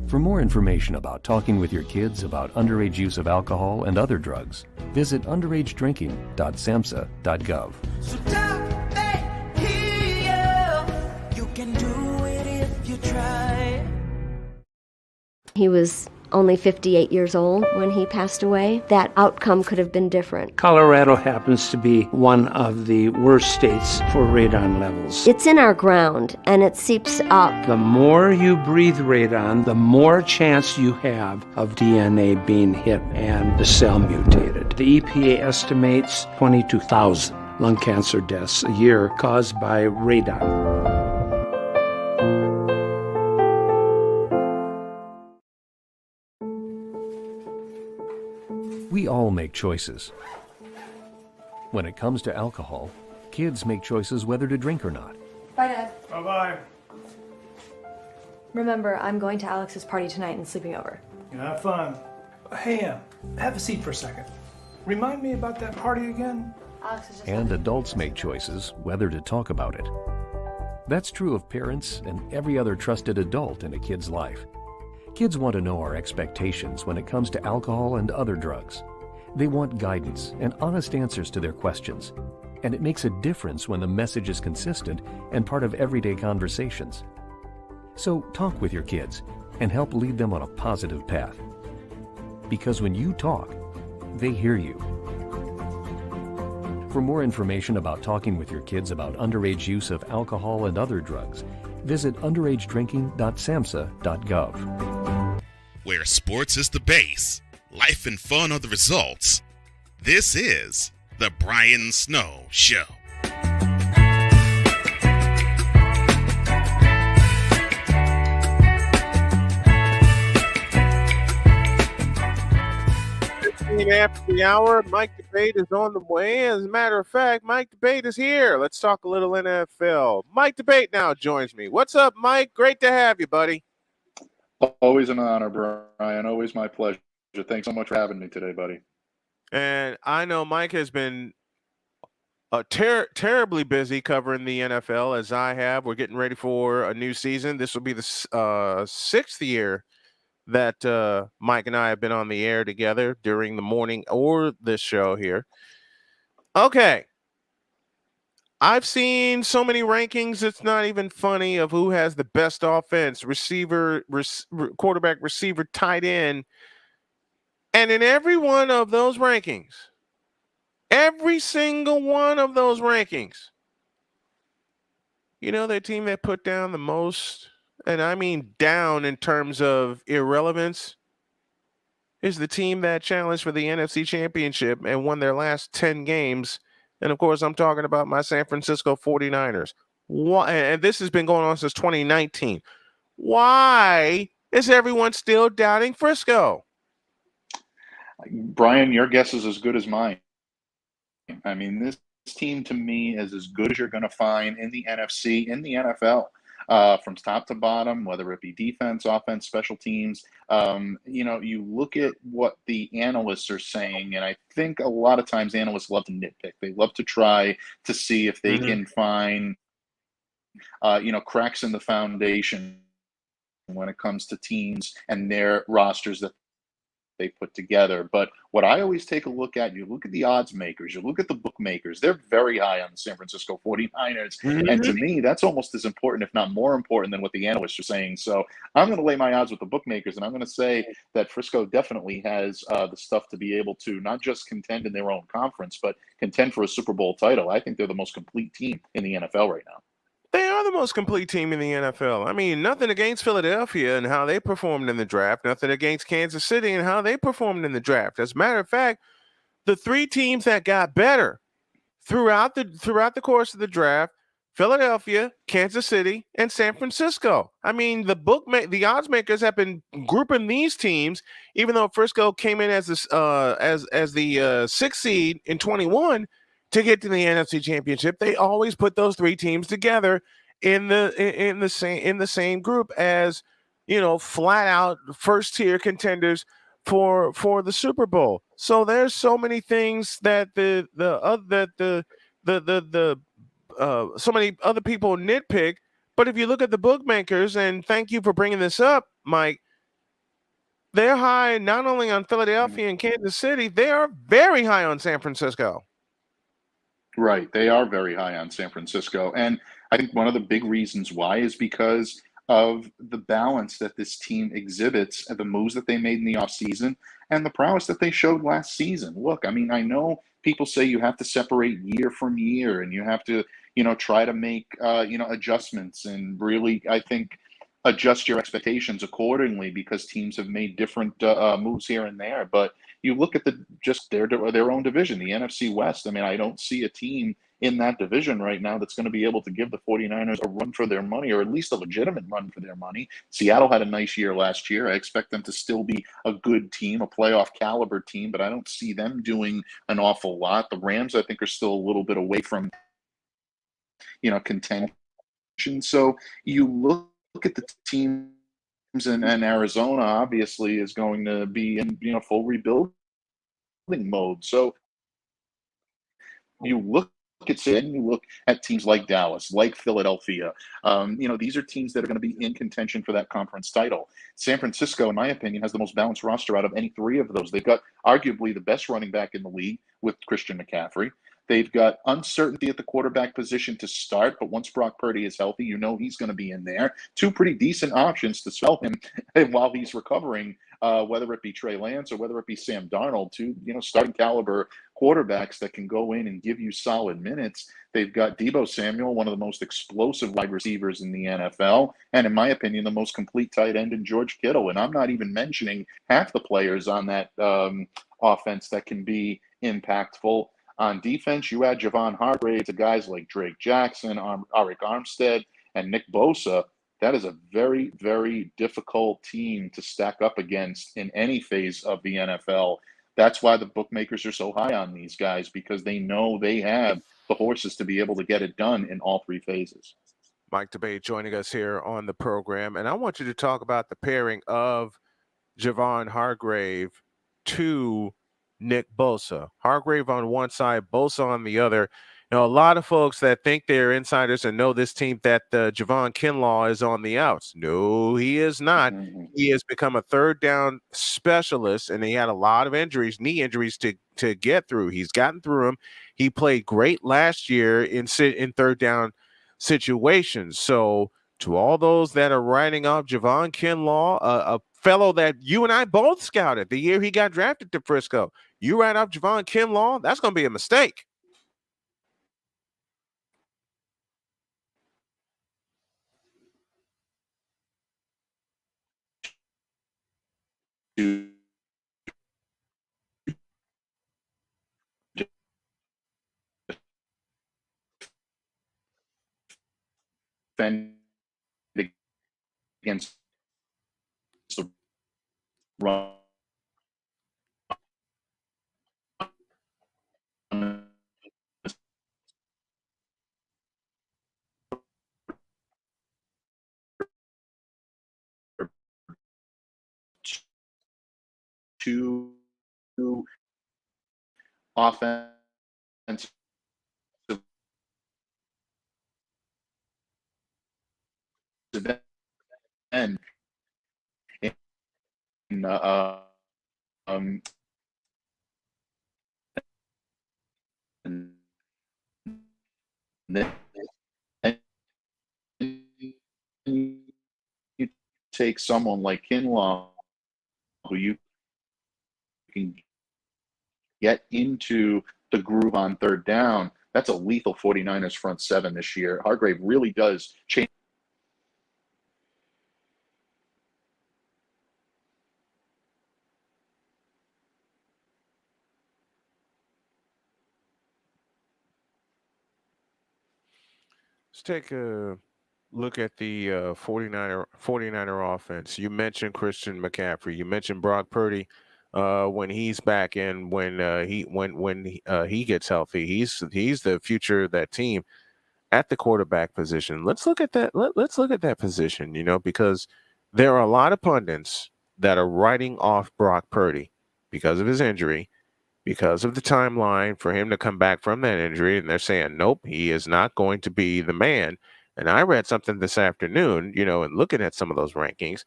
Speaker 10: For more information about talking with your kids about underage use of alcohol and other drugs, visit underagedrinking.samhsa.gov.
Speaker 8: So talk back here. You can do it if you try.
Speaker 11: He was only 58 years old when he passed away. That outcome could have been different.
Speaker 12: Colorado happens to be one of the worst states for radon levels.
Speaker 11: It's in our ground and it seeps up.
Speaker 12: The more you breathe radon, the more chance you have of DNA being hit and the cell mutated. The EPA estimates 22,000 lung cancer deaths a year caused by radon.
Speaker 10: We all make choices. When it comes to alcohol, kids make choices whether to drink or not.
Speaker 13: Bye, Dad.
Speaker 14: Bye-bye.
Speaker 13: Remember, I'm going to Alex's party tonight and sleeping over.
Speaker 14: You have fun. Hey, have a seat for a second. Remind me about that party again?
Speaker 13: Alex is just...
Speaker 10: And adults make choices whether to talk about it. That's true of parents and every other trusted adult in a kid's life. Kids want to know our expectations when it comes to alcohol and other drugs. They want guidance and honest answers to their questions. And it makes a difference when the message is consistent and part of everyday conversations. So talk with your kids and help lead them on a positive path. Because when you talk, they hear you. For more information about talking with your kids about underage use of alcohol and other drugs, visit underagedrinking.samhsa.gov.
Speaker 2: Where sports is the base, life and fun are the results. This is The Brian Snow Show.
Speaker 1: After the hour, Mike Debate is on the way. As a matter of fact, Mike Debate is here. Let's talk a little NFL. Mike Debate now joins me. What's up, Mike? Great to have you, buddy.
Speaker 16: Always an honor, Brian. Always my pleasure. Thanks so much for having me today, buddy.
Speaker 1: And I know Mike has been terribly busy covering the NFL, as I have. We're getting ready for a new season. This will be the sixth year that Mike and I have been on the air together during the morning or this show here. Okay. I've seen so many rankings, it's not even funny, of who has the best offense, receiver, quarterback, receiver, tight end. And in every one of those rankings, every single one of those rankings, you know, the team that put down the most, and I mean down in terms of irrelevance, is the team that challenged for the NFC Championship and won their last 10 games. And, of course, I'm talking about my San Francisco 49ers. Why? And this has been going on since 2019. Why is everyone still doubting Frisco?
Speaker 16: Brian, your guess is as good as mine. I mean, this team to me is as good as you're going to find in the NFC, in the NFL. From top to bottom, whether it be defense, offense, special teams. You know, you look at what the analysts are saying, and I think a lot of times analysts love to nitpick. They love to try to see if they can find, you know, cracks in the foundation when it comes to teams and their rosters that they put together. But what I always take a look at, you look at the odds makers, you look at the bookmakers, they're very high on the San Francisco 49ers. And to me, that's almost as important, if not more important, than what the analysts are saying. So I'm going to lay my odds with the bookmakers, and I'm going to say that Frisco definitely has the stuff to be able to not just contend in their own conference, but contend for a Super Bowl title. I think they're the most complete team in the NFL right now.
Speaker 1: They are the most complete team in the NFL. I mean, nothing against Philadelphia and how they performed in the draft. Nothing against Kansas City and how they performed in the draft. As a matter of fact, the three teams that got better throughout the course of the draft: Philadelphia, Kansas City, and San Francisco. I mean, the odds makers have been grouping these teams, even though Frisco came in as the sixth seed in 21 to get to the NFC Championship. They always put those three teams together in the same group as, flat out first tier contenders for the Super Bowl. So there's so many things that so many other people nitpick. But if you look at the bookmakers, and thank you for bringing this up, Mike, they're high not only on Philadelphia and Kansas City, they are very high on San Francisco.
Speaker 16: Right. They are very high on San Francisco. And I think one of the big reasons why is because of the balance that this team exhibits and the moves that they made in the offseason and the prowess that they showed last season. Look, I mean, I know people say you have to separate year from year and you have to, try to make, adjustments and really, I think, adjust your expectations accordingly because teams have made different moves here and there. But you look at their own division, the NFC West. I mean, I don't see a team in that division right now that's going to be able to give the 49ers a run for their money, or at least a legitimate run for their money. Seattle had a nice year last year. I expect them to still be a good team, a playoff caliber team, but I don't see them doing an awful lot. The Rams, I think, are still a little bit away from, contention. So you look at the teams, and Arizona obviously is going to be in full rebuilding mode. So you look at teams like Dallas, like Philadelphia. These are teams that are going to be in contention for that conference title. San Francisco, in my opinion, has the most balanced roster out of any three of those. They've got arguably the best running back in the league with Christian McCaffrey. They've got uncertainty at the quarterback position to start, but once Brock Purdy is healthy, he's going to be in there. Two pretty decent options to spell him while he's recovering, whether it be Trey Lance or whether it be Sam Darnold, two starting caliber quarterbacks that can go in and give you solid minutes. They've got Deebo Samuel, one of the most explosive wide receivers in the NFL, and in my opinion, the most complete tight end in George Kittle. And I'm not even mentioning half the players on that offense that can be impactful. On defense, you add Javon Hargrave to guys like Drake Jackson, Arik Armstead, and Nick Bosa. That is a very, very difficult team to stack up against in any phase of the NFL. That's why the bookmakers are so high on these guys, because they know they have the horses to be able to get it done in all three phases.
Speaker 1: Mike D'Abate joining us here on the program, and I want you to talk about the pairing of Javon Hargrave to Nick Bosa. Hargrave on one side, Bosa on the other. A lot of folks that think they're insiders and know this team that Javon Kinlaw is on the outs. No, he is not. He has become a third down specialist, and he had a lot of injuries, knee injuries to get through. He's gotten through them. He played great last year in third down situations. So to all those that are writing off Javon Kinlaw, a fellow that you and I both scouted the year he got drafted to Frisco, you write off Javon Kinlaw, that's going to be a mistake.
Speaker 16: Against the run. To offense and in then you take someone like Kinlaw, who you can get into the groove on third down. That's a lethal 49ers front seven this year. Hargrave really does change.
Speaker 1: let's take a look at the 49er offense. You mentioned Christian McCaffrey. You mentioned Brock Purdy. When he's back in, when he gets healthy, he's the future of that team at the quarterback position. Let's look at that. Let's look at that position. Because there are a lot of pundits that are writing off Brock Purdy because of his injury, because of the timeline for him to come back from that injury, and they're saying, nope, he is not going to be the man. And I read something this afternoon, and looking at some of those rankings,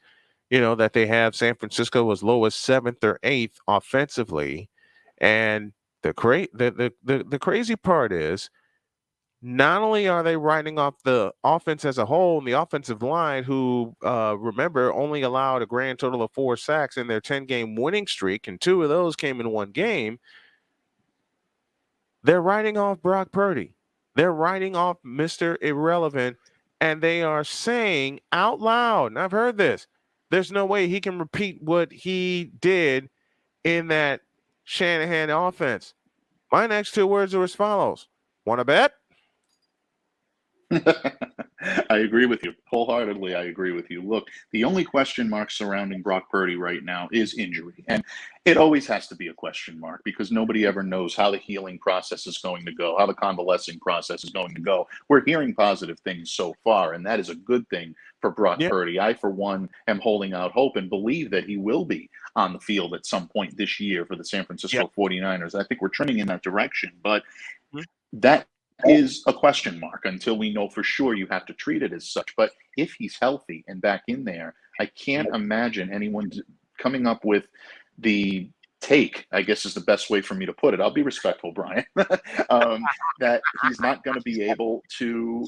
Speaker 1: that they have San Francisco as low as 7th or 8th offensively. And the crazy part is, not only are they writing off the offense as a whole and the offensive line, who, remember, only allowed a grand total of 4 sacks in their 10-game winning streak, and 2 of those came in one game, they're writing off Brock Purdy. They're writing off Mr. Irrelevant, and they are saying out loud, and I've heard this, there's no way he can repeat what he did in that Shanahan offense. My next 2 words are as follows. Want to bet?
Speaker 16: I agree with you. Wholeheartedly, I agree with you. Look, the only question mark surrounding Brock Purdy right now is injury. And it always has to be a question mark because nobody ever knows how the healing process is going to go, how the convalescing process is going to go. We're hearing positive things so far, and that is a good thing for Brock Purdy. I, for one, am holding out hope and believe that he will be on the field at some point this year for the San Francisco 49ers. I think we're trending in that direction, but that is a question mark until we know for sure. You have to treat it as such. But if he's healthy and back in there, I can't imagine anyone coming up with the take, I guess is the best way for me to put it. I'll be respectful, Brian, that he's not going to be able to,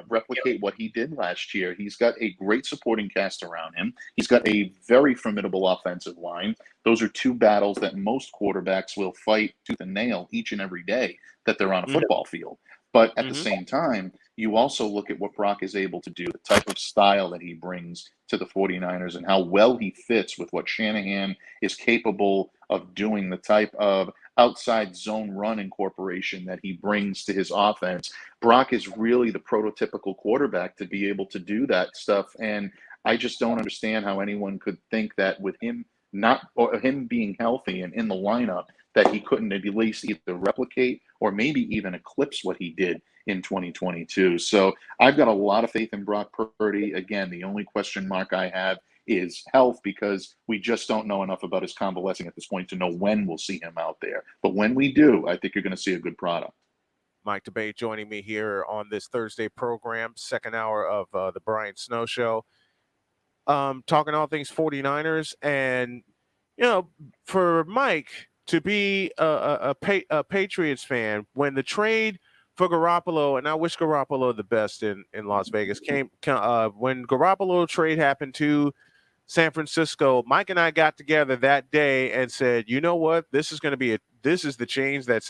Speaker 16: replicate what he did last year. He's got a great supporting cast around him. He's got a very formidable offensive line. Those are 2 battles that most quarterbacks will fight tooth and nail each and every day that they're on a football field. But at the same time, you also look at what Brock is able to do, the type of style that he brings to the 49ers and how well he fits with what Shanahan is capable of doing, the type of outside zone run incorporation that he brings to his offense. Brock is really the prototypical quarterback to be able to do that stuff. And I just don't understand how anyone could think that with him him being healthy and in the lineup, that he couldn't at least either replicate or maybe even eclipse what he did in 2022. So I've got a lot of faith in Brock Purdy. Again, the only question mark I have is health, because we just don't know enough about his convalescing at this point to know when we'll see him out there. But when we do, I think you're going to see a good product.
Speaker 1: Mike DeBate joining me here on this Thursday program, second hour of the Brian Snow Show. Talking all things 49ers, and for Mike to be a Patriots fan, when the trade for Garoppolo, and I wish Garoppolo the best in Las Vegas, when Garoppolo trade happened to San Francisco, Mike and I got together that day and said, you know what, this is the change that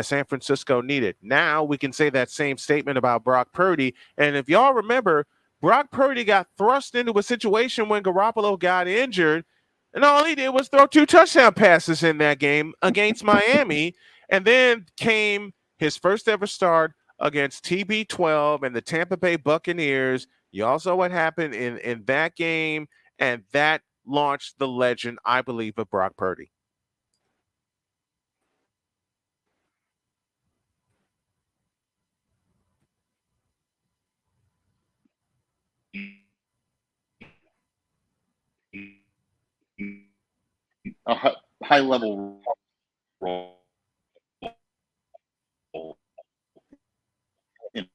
Speaker 1: San Francisco needed. Now we can say that same statement about Brock Purdy. And if y'all remember, Brock Purdy got thrust into a situation when Garoppolo got injured, and all he did was throw 2 touchdown passes in that game against Miami. And then came his first ever start against TB12 and the Tampa Bay Buccaneers. You all saw what happened in that game, and that launched the legend, I believe, of Brock Purdy.
Speaker 16: A high level role in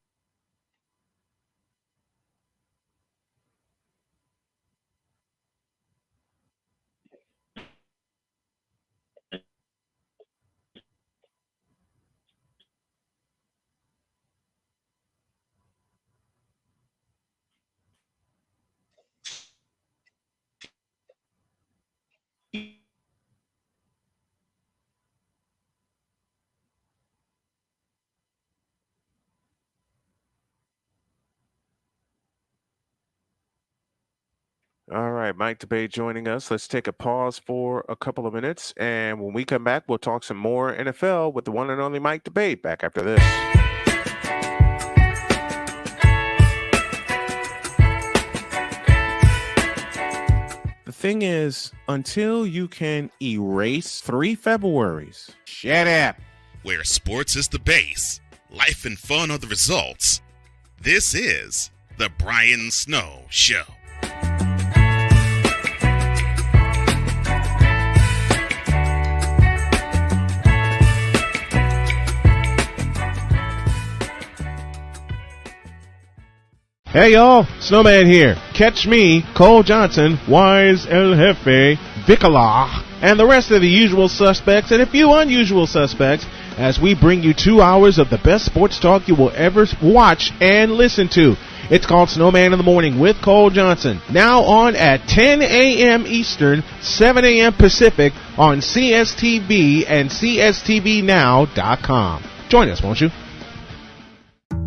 Speaker 1: All right, Mike DeBate joining us. Let's take a pause for a couple of minutes, and when we come back, we'll talk some more NFL with the one and only Mike DeBate. Back after this. thing is, until you can erase 3 Februaries, shut up.
Speaker 2: Where sports is the base, life and fun are the results. This is The Brian Snow Show.
Speaker 17: Hey y'all, Snowman here. Catch me, Cole Johnson, Wise El Jefe, Vicala, and the rest of the usual suspects and a few unusual suspects as we bring you 2 hours of the best sports talk you will ever watch and listen to. It's called Snowman in the Morning with Cole Johnson. Now on at 10 a.m. Eastern, 7 a.m. Pacific on CSTV and CSTVNow.com. Join us, won't you?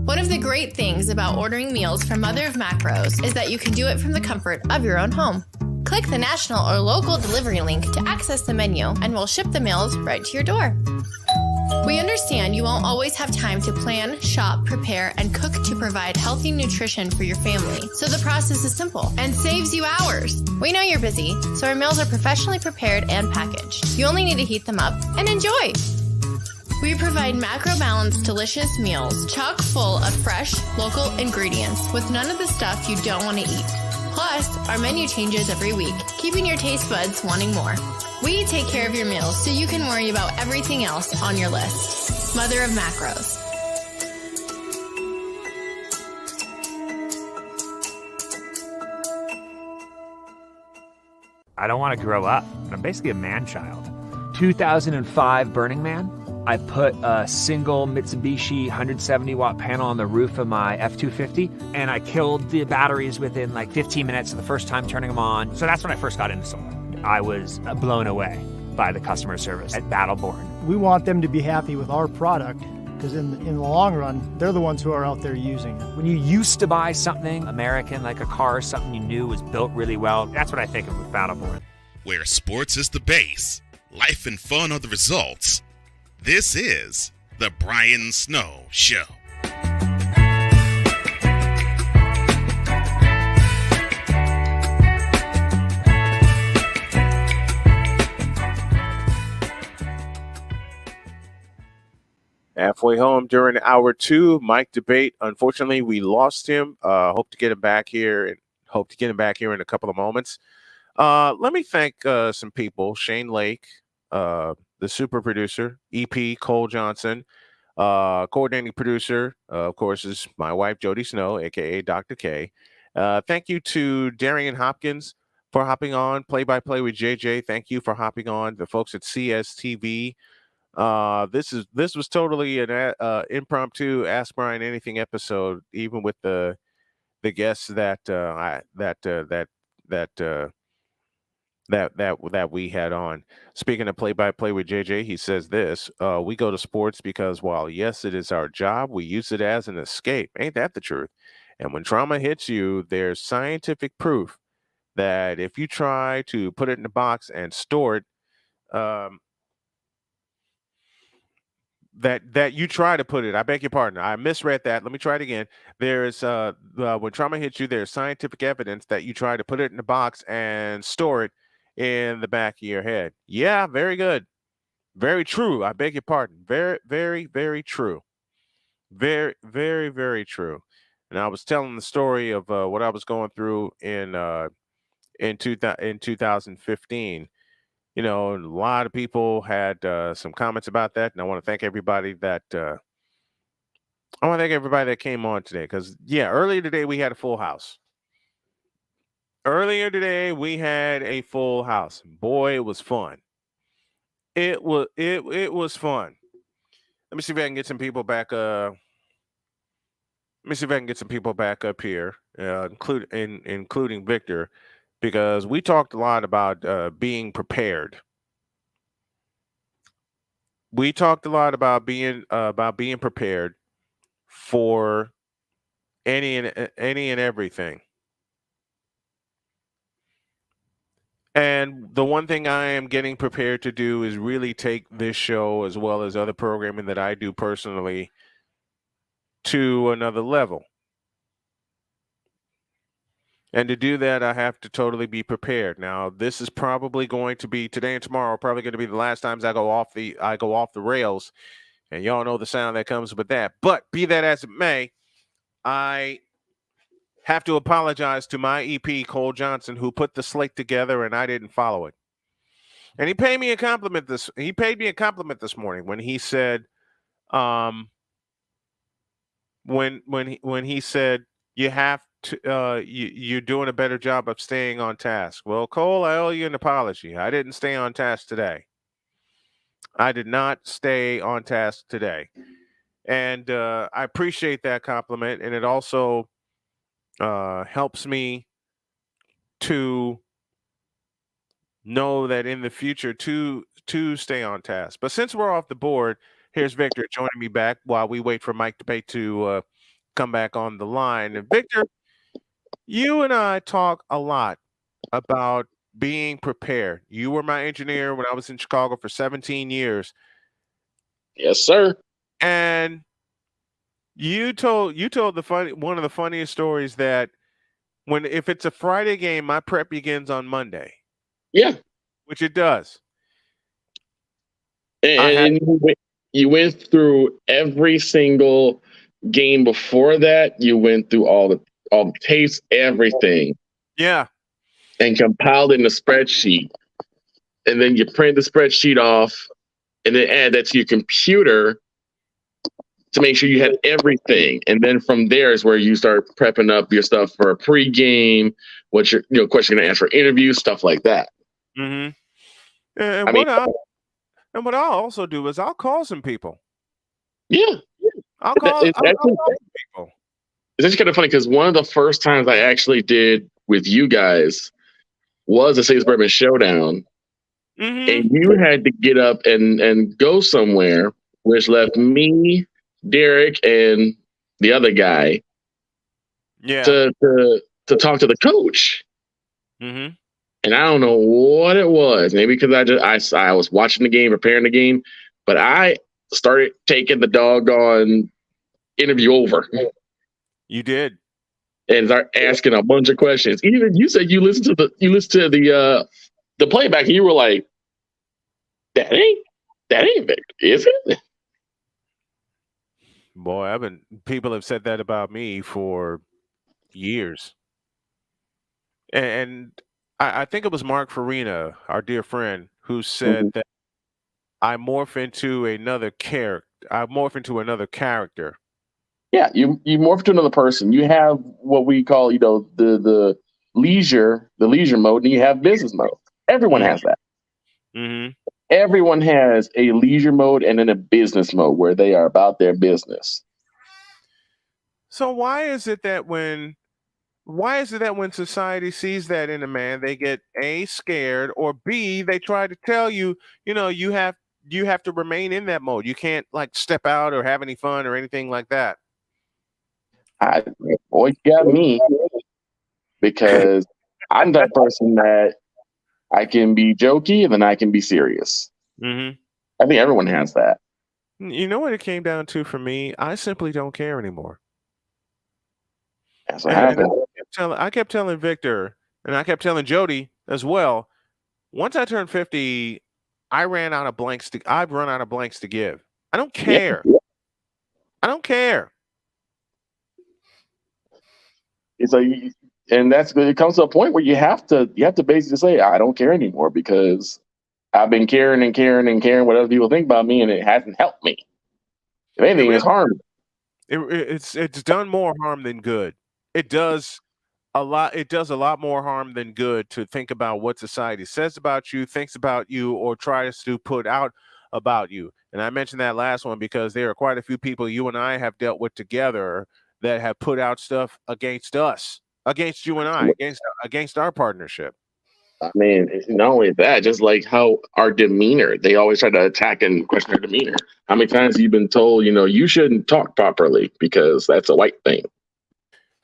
Speaker 18: One of the great things about ordering meals from Mother of Macros is that you can do it from the comfort of your own home. Click the national or local delivery link to access the menu, and we'll ship the meals right to your door. We understand you won't always have time to plan, shop, prepare, and cook to provide healthy nutrition for your family, so the process is simple and saves you hours. We know you're busy, so our meals are professionally prepared and packaged. You only need to heat them up and enjoy. We provide macro-balanced, delicious meals chock full of fresh, local ingredients with none of the stuff you don't want to eat. Plus, our menu changes every week, keeping your taste buds wanting more. We take care of your meals so you can worry about everything else on your list. Mother of Macros.
Speaker 19: I don't want to grow up. I'm basically a man-child. 2005 Burning Man. I put a single Mitsubishi 170-watt panel on the roof of my F-250, and I killed the batteries within like 15 minutes of the first time turning them on. So that's when I first got into solar. I was blown away by the customer service at Battleborn.
Speaker 20: We want them to be happy with our product because in the long run, they're the ones who are out there using it.
Speaker 19: When you used to buy something American, like a car, something you knew was built really well, that's what I think of with Battleborn.
Speaker 2: Where sports is the base, life and fun are the results. This is The Brian Snow Show.
Speaker 1: Halfway home during hour 2, Mike Debate. Unfortunately, we lost him. Hope to get him back here in a couple of moments. Let me thank some people. Shane Lake, the super producer, EP Cole Johnson, coordinating producer, of course, is my wife, Jody Snow, aka Dr. K. Thank you to Darian Hopkins for hopping on. Play-by-play with JJ. Thank you for hopping on. The folks at CSTV. This was totally an impromptu Ask Brian Anything episode, even with the guests that we had on. Speaking of play-by-play with JJ, he says this: we go to sports because while yes, it is our job, we use it as an escape. Ain't that the truth? And when trauma hits you, there's scientific proof that if you try to put it in a box and store it, that you try to put it, I beg your pardon, I misread that. Let me try it again. There's when trauma hits you, there's scientific evidence that you try to put it in a box and store it in the back of your head. Yeah, very good. Very true. I beg your pardon. Very, very, very true. Very, very, very true. And I was telling the story of what I was going through in 2015. You know, a lot of people had some comments about that, and I want to thank everybody that came on today. Because earlier today we had a full house. Boy, it was fun. It was fun. Let me see if I can get some people back. Let me see if I can get some people back up here, including Victor, because we talked a lot about being prepared. We talked a lot about being prepared for any and everything. And the one thing I am getting prepared to do is really take this show, as well as other programming that I do personally, to another level. And to do that, I have to totally be prepared. Now, this is probably going to be today and tomorrow, probably going to be the last times I go off the rails, and y'all know the sound that comes with that. But be that as it may, I have to apologize to my EP, Cole Johnson, who put the slate together and I didn't follow it. And he paid me a compliment this morning when he said, when he said you have to you're doing a better job of staying on task. Well, Cole, I owe you an apology. I didn't stay on task today. I did not stay on task today. And I appreciate that compliment, and it also helps me to know that in the future to stay on task. But since we're off the board, here's Victor joining me back while we wait for Mike DePay to come back on the line. And Victor, you and I talk a lot about being prepared. You were my engineer when I was in Chicago for 17 years.
Speaker 7: Yes, sir.
Speaker 1: And you told one of the funniest stories that if it's a Friday game, my prep begins on Monday.
Speaker 7: Yeah.
Speaker 1: Which it does.
Speaker 7: And you went through every single game before that. You went through all the tapes, everything.
Speaker 1: Yeah.
Speaker 7: And compiled in the spreadsheet. And then you print the spreadsheet off and then add that to your computer to make sure you had everything. And then from there is where you start prepping up your stuff for a pregame, what your question you're going to ask for interviews, stuff like that.
Speaker 1: Mm-hmm. And what I'll also do is I'll call some people.
Speaker 7: Yeah.
Speaker 1: I'll call some people.
Speaker 7: It's actually kind of funny because one of the first times I actually did with you guys was the St. Bourbon Showdown.
Speaker 1: Mm-hmm.
Speaker 7: And you had to get up and go somewhere, which left me, Derek, and the other guy to talk to the coach.
Speaker 1: Mm-hmm.
Speaker 7: And I don't know what it was. Maybe because I was watching the game, preparing the game, but I started taking the doggone interview over.
Speaker 1: You did.
Speaker 7: And start asking a bunch of questions. Even you said you listened to the playback, and you were like, "That ain't Victor, is it?"
Speaker 1: Boy, people have said that about me for years. And I think it was Mark Farina, our dear friend, who said that I morph into another character.
Speaker 7: Yeah, you morph into another person. You have what we call, the leisure mode, and you have business mode. Everyone has that.
Speaker 1: Mm-hmm.
Speaker 7: Everyone has a leisure mode and then a business mode where they are about their business.
Speaker 1: So why is it that when society sees that in a man, they get A, scared, or B, they try to tell you, you have to remain in that mode. You can't step out or have any fun or anything like that.
Speaker 7: Boy, you got me, because I'm that person that I can be jokey and then I can be serious.
Speaker 1: Mm-hmm.
Speaker 7: I think everyone has that.
Speaker 1: You know what it came down to for me? I simply don't care anymore.
Speaker 7: That's what happened.
Speaker 1: I kept telling Victor, and I kept telling Jody as well. Once I turned 50, I've run out of blanks to give. I don't care. Yeah. I don't care.
Speaker 7: It's like, and it comes to a point where you have to basically say, I don't care anymore, because I've been caring and caring and caring what other people think about me, and it hasn't helped me. If anything, it's harmed.
Speaker 1: It's done more harm than good. It does a lot more harm than good to think about what society says about you, thinks about you, or tries to put out about you. And I mentioned that last one because there are quite a few people you and I have dealt with together that have put out stuff against us, against you and I, against our partnership.
Speaker 7: I mean, not only that, just like how our demeanor, they always try to attack and question our demeanor. How many times have you been told, you shouldn't talk properly because that's a white thing?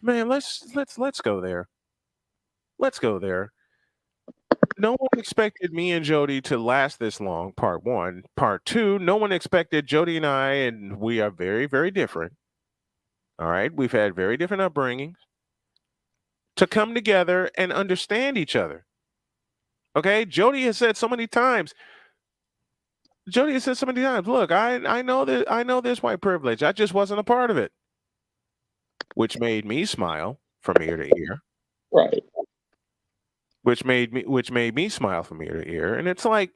Speaker 1: Man, let's go there. Let's go there. No one expected me and Jody to last this long, part one. Part two, no one expected Jody and I, and we are very, very different. All right. We've had very different upbringings, to come together and understand each other. Okay, Jody has said so many times. Look, I know that I know this white privilege. I just wasn't a part of it, which made me smile from ear to ear.
Speaker 7: Right.
Speaker 1: Which made me smile from ear to ear. And it's like,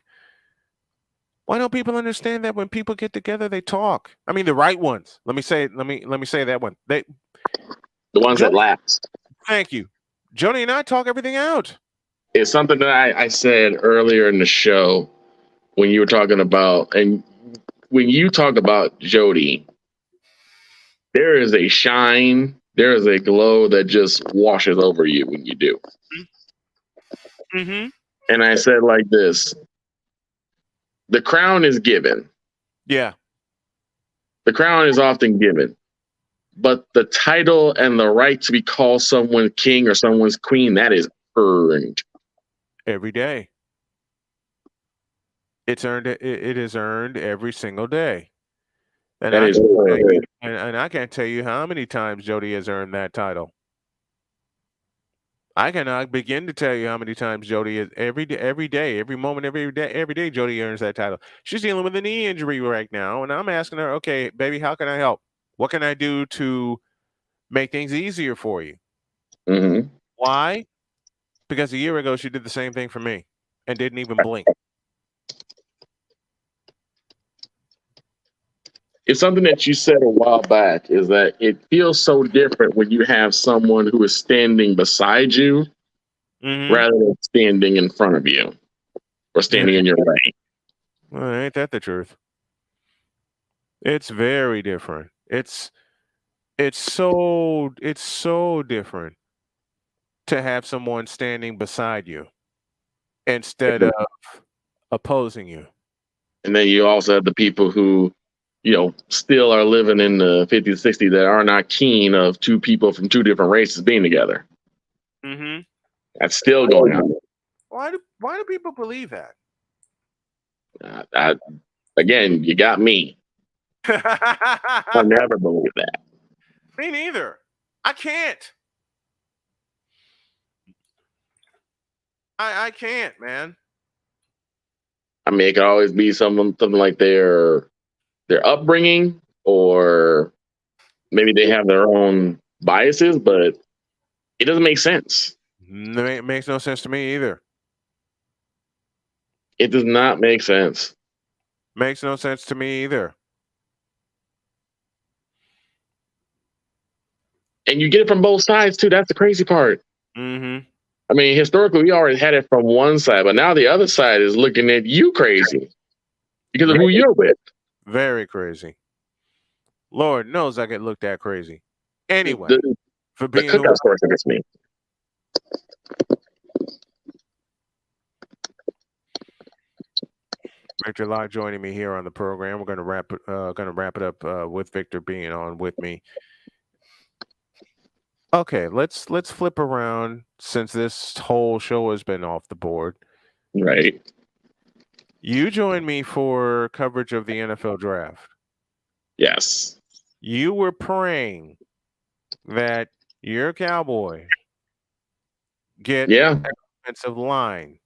Speaker 1: why don't people understand that when people get together, they talk? I mean, the right ones. Let me say that one. The
Speaker 7: ones that last.
Speaker 1: Thank you. Jody and I talk everything out.
Speaker 7: It's something that I said earlier in the show when you were talking about, and when you talk about Jody, there is a shine, there is a glow that just washes over you when you do.
Speaker 1: Mm-hmm.
Speaker 7: And I said like this, the crown is given.
Speaker 1: Yeah.
Speaker 7: The crown is often given. But the title and the right to be called someone king or someone's queen, that is earned.
Speaker 1: Every day. It's earned. It is earned every single day. And I can't tell you how many times Jody has earned that title. I cannot begin to tell you how many times Jody is every day, every moment, every day Jody earns that title. She's dealing with a knee injury right now, and I'm asking her, okay, baby, how can I help? What can I do to make things easier for you?
Speaker 7: Mm-hmm.
Speaker 1: Why? Because a year ago she did the same thing for me and didn't even blink.
Speaker 7: It's something that you said a while back, is that it feels so different when you have someone who is standing beside you rather than standing in front of you or standing in your way.
Speaker 1: Well, ain't that the truth? It's very different. It's so different to have someone standing beside you instead of opposing you.
Speaker 7: And then you also have the people who, still are living in the 50s, 60s that are not keen of two people from two different races being together.
Speaker 1: Mm-hmm.
Speaker 7: That's still going on.
Speaker 1: Why do people believe that?
Speaker 7: Again, you got me. I'll never believe that.
Speaker 1: Me neither. I can't. I can't, man.
Speaker 7: I mean, it could always be something like their upbringing, or maybe they have their own biases, but it doesn't make sense.
Speaker 1: It makes no sense to me either.
Speaker 7: It does not make sense.
Speaker 1: Makes no sense to me either.
Speaker 7: And you get it from both sides too. That's the crazy part.
Speaker 1: Mm-hmm.
Speaker 7: I mean, historically, we already had it from one side, but now the other side is looking at you crazy because of who you're with.
Speaker 1: Very crazy. Lord knows I get looked at crazy. Anyway, for being
Speaker 7: the cookout story against me.
Speaker 1: Victor Locke joining me here on the program. We're going to wrap it up with Victor being on with me. Okay, let's flip around since this whole show has been off the board.
Speaker 7: Right.
Speaker 1: You joined me for coverage of the NFL draft.
Speaker 7: Yes.
Speaker 1: You were praying that your Cowboy get an offensive line.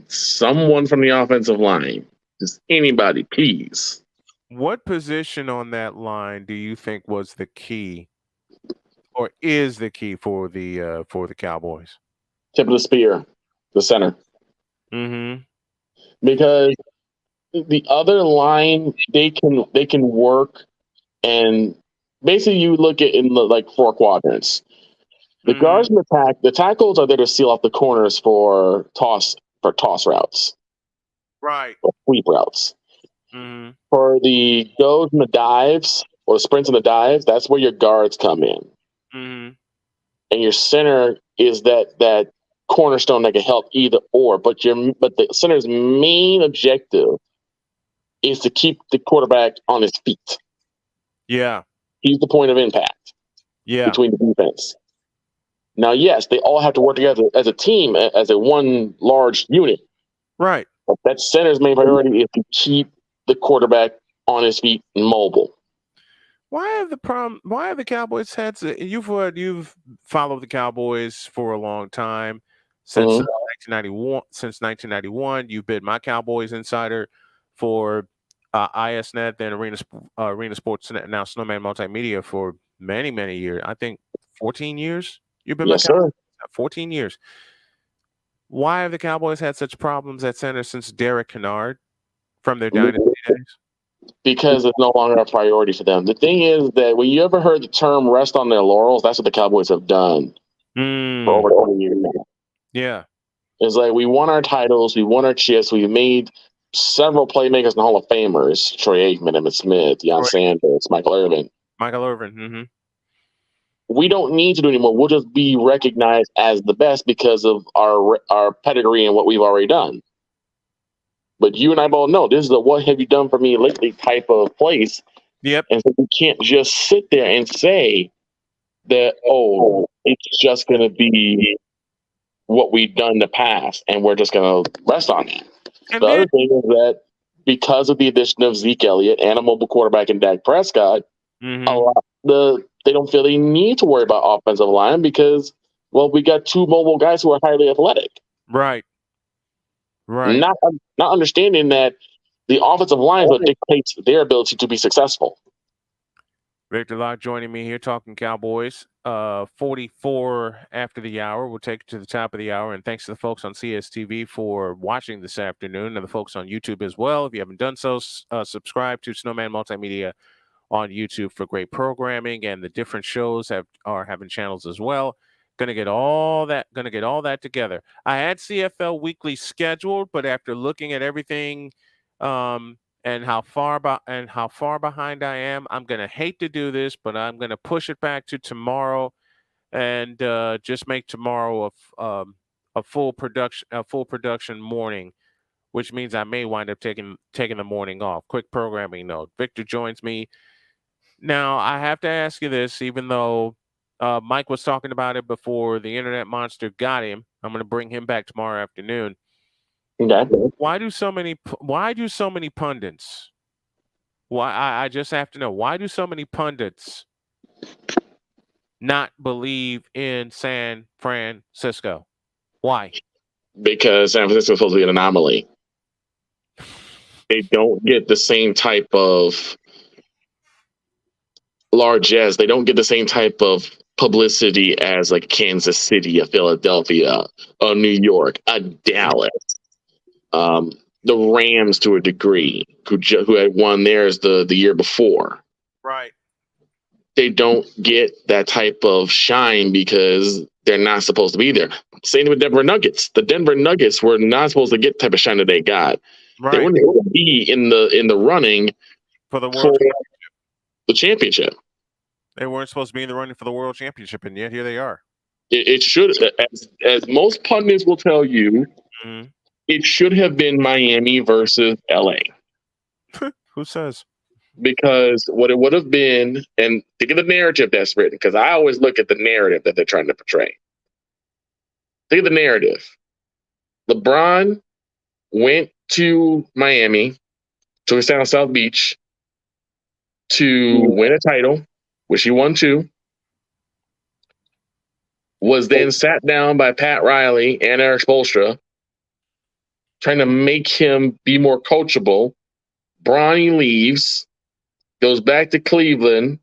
Speaker 7: Someone from the offensive line. Just anybody, please.
Speaker 1: What position on that line do you think was the key, or is the key for the Cowboys?
Speaker 7: Tip of the spear, the center.
Speaker 1: Mm-hmm.
Speaker 7: Because the other line, they can work, and basically you look at in the like four quadrants. The guards in attack, the tackles are there to seal off the corners for toss routes.
Speaker 1: Right.
Speaker 7: Or sweep routes.
Speaker 1: Mm-hmm.
Speaker 7: For the goes and the dives, or the sprints and the dives, that's where your guards come in.
Speaker 1: Mm-hmm.
Speaker 7: And your center is that cornerstone that can help either or. But the center's main objective is to keep the quarterback on his feet.
Speaker 1: Yeah.
Speaker 7: He's the point of impact.
Speaker 1: Yeah.
Speaker 7: Between the defense. Now, yes, they all have to work together as a team, as a one large unit.
Speaker 1: Right.
Speaker 7: But that center's main priority is to keep the quarterback on his feet and mobile.
Speaker 1: Why have the Cowboys had you've followed the Cowboys for a long time since 1991. Since 1991, you've been my Cowboys insider for ISNet, then Arena Sports Net, now Snowman Multimedia for many years. I think 14 years. You've been
Speaker 7: Yes, sir.
Speaker 1: 14 years. Why have the Cowboys had such problems at center since Derek Kennard from their dynasty days?
Speaker 7: Because it's no longer a priority for them. The thing is that when you ever heard the term rest on their laurels, that's what the Cowboys have done for over 20 years now.
Speaker 1: Yeah.
Speaker 7: It's like we won our titles, we won our chips, we've made several playmakers in the Hall of Famers, Troy Aikman, Emmitt Smith, Deion Sanders, Michael Irvin.
Speaker 1: Mm-hmm.
Speaker 7: We don't need to do anymore. We'll just be recognized as the best because of our pedigree and what we've already done. But you and I both know this is a what have you done for me lately type of place.
Speaker 1: Yep.
Speaker 7: And so we can't just sit there and say that, oh, it's just going to be what we've done in the past and we're just going to rest on it. The other thing is that because of the addition of Zeke Elliott and a mobile quarterback in Dak Prescott, they don't feel they need to worry about offensive line because, well, we got two mobile guys who are highly athletic.
Speaker 1: Right.
Speaker 7: Not understanding that the offensive line is what dictates their ability to be successful.
Speaker 1: Victor Locke joining me here talking Cowboys. 44 after the hour. We'll take it to the top of the hour. And thanks to the folks on CSTV for watching this afternoon and the folks on YouTube as well. If you haven't done so, subscribe to Snowman Multimedia on YouTube for great programming, and the different shows are having channels as well. Gonna get all that together. I had CFL Weekly scheduled, but after looking at everything and how far behind I am, I'm gonna hate to do this, but I'm gonna push it back to tomorrow and just make tomorrow a full production morning, which means I may wind up taking the morning off. Quick programming note: Victor joins me now. I have to ask you this, even though Mike was talking about it before the internet monster got him. I'm going to bring him back tomorrow afternoon.
Speaker 7: Okay.
Speaker 1: Why do so many pundits? I just have to know, why do so many pundits not believe in San Francisco? Why?
Speaker 7: Because San Francisco is supposed to be an anomaly. They don't get the same type of largesse. They don't get the same type of publicity as like Kansas City, a Philadelphia, a New York, a Dallas, the Rams to a degree, who had won theirs the year before.
Speaker 1: Right.
Speaker 7: They don't get that type of shine because they're not supposed to be there. Same with Denver Nuggets. The Denver Nuggets were not supposed to get the type of shine that they got.
Speaker 1: Right.
Speaker 7: They wouldn't be in the running
Speaker 1: for the world
Speaker 7: championship.
Speaker 1: They weren't supposed to be in the running for the world championship, and yet here they are.
Speaker 7: It should, as most pundits will tell you, it should have been Miami versus LA.
Speaker 1: Who says?
Speaker 7: Because what it would have been, and think of the narrative that's written, because I always look at the narrative that they're trying to portray. Think of the narrative. LeBron went to Miami, took us down to South Beach to win a title, which he won 2. Was then sat down by Pat Riley and Eric Spoelstra, trying to make him be more coachable. Bronny leaves, goes back to Cleveland,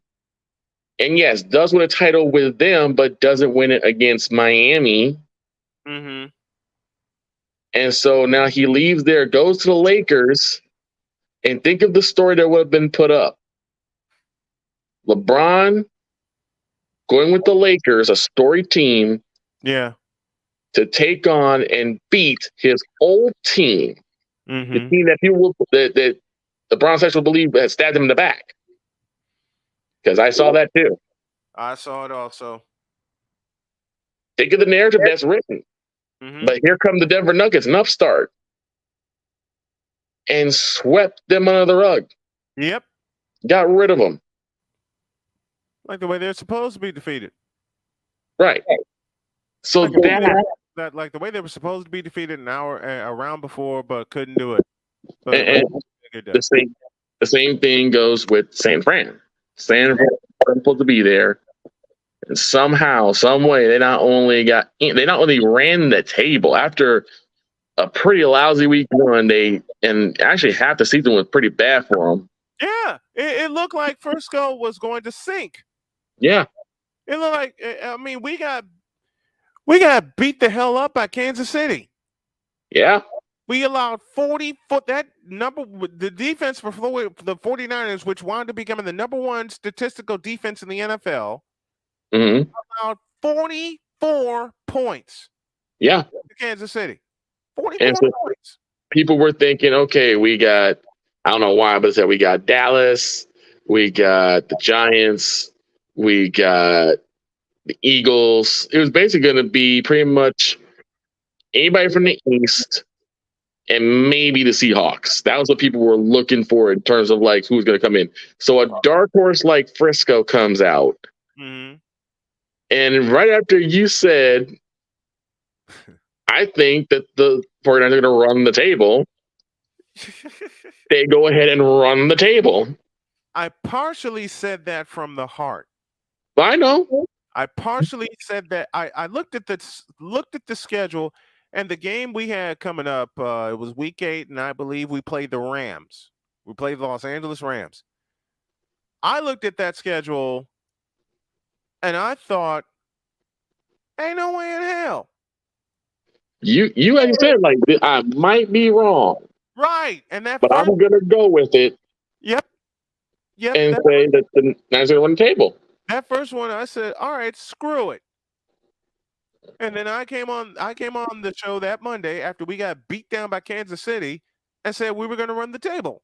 Speaker 7: and yes, does win a title with them, but doesn't win it against Miami.
Speaker 1: Mm-hmm.
Speaker 7: And so now he leaves there, goes to the Lakers, and think of the story that would have been put up. LeBron going with the Lakers, a storied team,
Speaker 1: yeah,
Speaker 7: to take on and beat his old team, the team that people that LeBron fans will believe had stabbed him in the back. Because I saw that too.
Speaker 1: I saw it also.
Speaker 7: Think of the narrative that's written. But here come the Denver Nuggets, an upstart, and swept them under the rug.
Speaker 1: Yep.
Speaker 7: Got rid of them.
Speaker 1: Like the way they're supposed to be defeated.
Speaker 7: Right. So
Speaker 1: like the way they were supposed to be defeated an hour around before, but couldn't do it.
Speaker 7: And the same thing goes with San Fran. San Fran was supposed to be there. And somehow, some way, they not only ran the table after a pretty lousy week one. And actually half the season was pretty bad for them.
Speaker 1: Yeah, it looked like Frisco was going to sink.
Speaker 7: Yeah,
Speaker 1: it looked like. I mean, we got beat the hell up by Kansas City.
Speaker 7: Yeah,
Speaker 1: we allowed 40 foot that number. The defense for the 49ers, which wound up becoming the number one statistical defense in the NFL. Allowed 44 points.
Speaker 7: Yeah,
Speaker 1: to Kansas City. 44 points.
Speaker 7: People were thinking, okay, we got, I don't know why, but we got Dallas, we got the Giants, we got the Eagles. It was basically going to be pretty much anybody from the East and maybe the Seahawks. That was what people were looking for in terms of like who's going to come in. So a dark horse like Frisco comes out. And right after you said, I think that the 49ers are going to run the table, they go ahead and run the table.
Speaker 1: I partially said that from the heart.
Speaker 7: I know.
Speaker 1: I partially said that. I looked at the schedule and the game we had coming up. It was week 8, and I believe we played the Rams. We played the Los Angeles Rams. I looked at that schedule, and I thought, ain't no way in hell.
Speaker 7: You had said like I might be wrong,
Speaker 1: right? And that,
Speaker 7: but I'm gonna go with it.
Speaker 1: Yep.
Speaker 7: And say that the Niners are on the table.
Speaker 1: That first one, I said, all right, screw it. And then I came on the show that Monday after we got beat down by Kansas City and said we were going to run the table.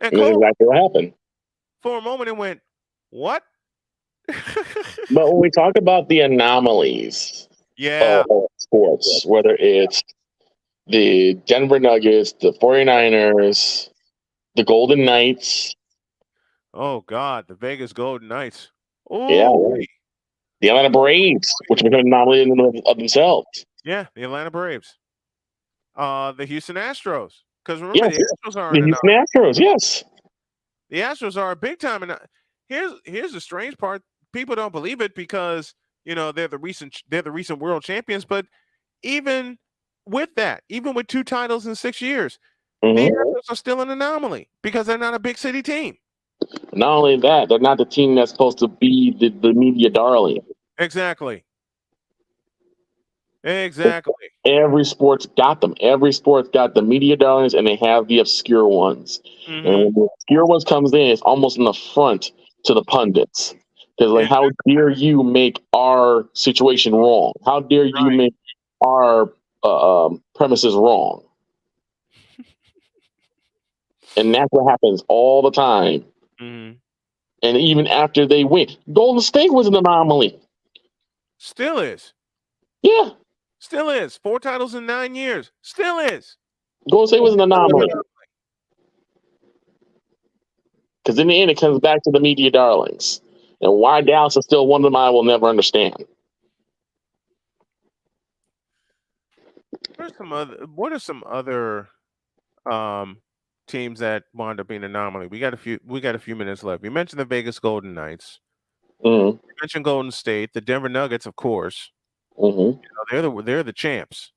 Speaker 1: And
Speaker 7: that's exactly what happened.
Speaker 1: For a moment, it went, what?
Speaker 7: But when we talk about the anomalies of sports, whether it's the Denver Nuggets, the 49ers, the Golden Knights.
Speaker 1: Oh, God, the Vegas Golden Knights. Ooh.
Speaker 7: Yeah. The Atlanta Braves, which become an anomaly in and of themselves.
Speaker 1: Yeah, the Atlanta Braves. The Houston Astros. Because remember, the Astros are
Speaker 7: the Houston Astros, yes.
Speaker 1: The Astros are big time. And here's the strange part. People don't believe it because, you know, they're the recent world champions. But even with that, even with 2 titles in 6 years, the Astros are still an anomaly because they're not a big city team.
Speaker 7: Not only that, they're not the team that's supposed to be the media darling.
Speaker 1: Exactly.
Speaker 7: Every sport's got them. Every sport's got the media darlings, and they have the obscure ones. And when the obscure ones comes in, it's almost an affront to the pundits. Because, like, how dare you make our situation wrong? How dare you make our premises wrong? And that's what happens all the time. And even after they win, Golden State was an anomaly.
Speaker 1: Still is.
Speaker 7: Yeah.
Speaker 1: Still is. 4 titles in 9 years. Still is.
Speaker 7: Golden State was an anomaly. Because in the end, it comes back to the media darlings. And why Dallas is still one of them, I will never understand.
Speaker 1: What are some other teams that wound up being an anomaly? We got a few minutes left. You mentioned the Vegas Golden Knights. You mentioned Golden State, the Denver Nuggets, of course. You know, they're the champs.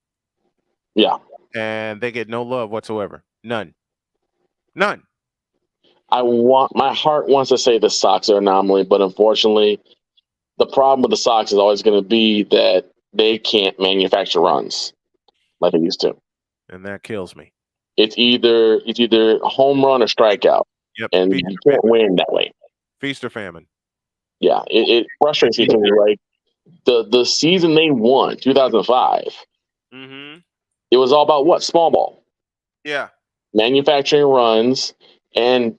Speaker 7: Yeah.
Speaker 1: And they get no love whatsoever. None.
Speaker 7: My heart wants to say the Sox are an anomaly, but unfortunately, the problem with the Sox is always going to be that they can't manufacture runs like they used to.
Speaker 1: And that kills me.
Speaker 7: It's either a home run or strikeout.
Speaker 1: Yep.
Speaker 7: And you can't win that way.
Speaker 1: Feast or famine.
Speaker 7: Yeah, it frustrates me to me. Like the season they won, 2005. It was all about what? Small ball.
Speaker 1: Yeah.
Speaker 7: Manufacturing runs and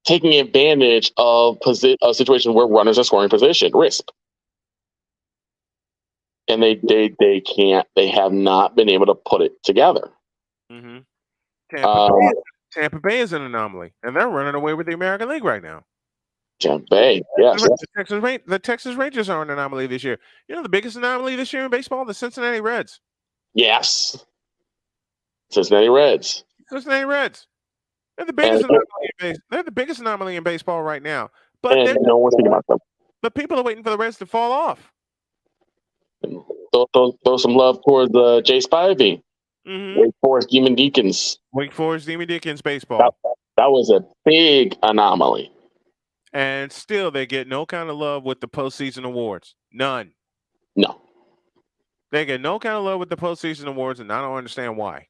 Speaker 7: taking advantage of a situation where runners are scoring position, RISP. And they can't. They have not been able to put it together.
Speaker 1: Tampa Bay is an anomaly, and they're running away with the American League right now.
Speaker 7: Tampa Bay, yes.
Speaker 1: The Texas Rangers are an anomaly this year. You know the biggest anomaly this year in baseball? The Cincinnati Reds.
Speaker 7: Yes. Cincinnati Reds.
Speaker 1: Cincinnati Reds. They're the biggest they're the biggest anomaly in baseball right now. But
Speaker 7: And no one's thinking about them.
Speaker 1: But people are waiting for the Reds to fall off.
Speaker 7: Throw some love towards Jay Spivey. Wake Forest Demon Deacons.
Speaker 1: Wake Forest Demon Deacons baseball.
Speaker 7: That was a big anomaly.
Speaker 1: And still, they get no kind of love with the postseason awards. None.
Speaker 7: No.
Speaker 1: They get no kind of love with the postseason awards, and I don't understand why.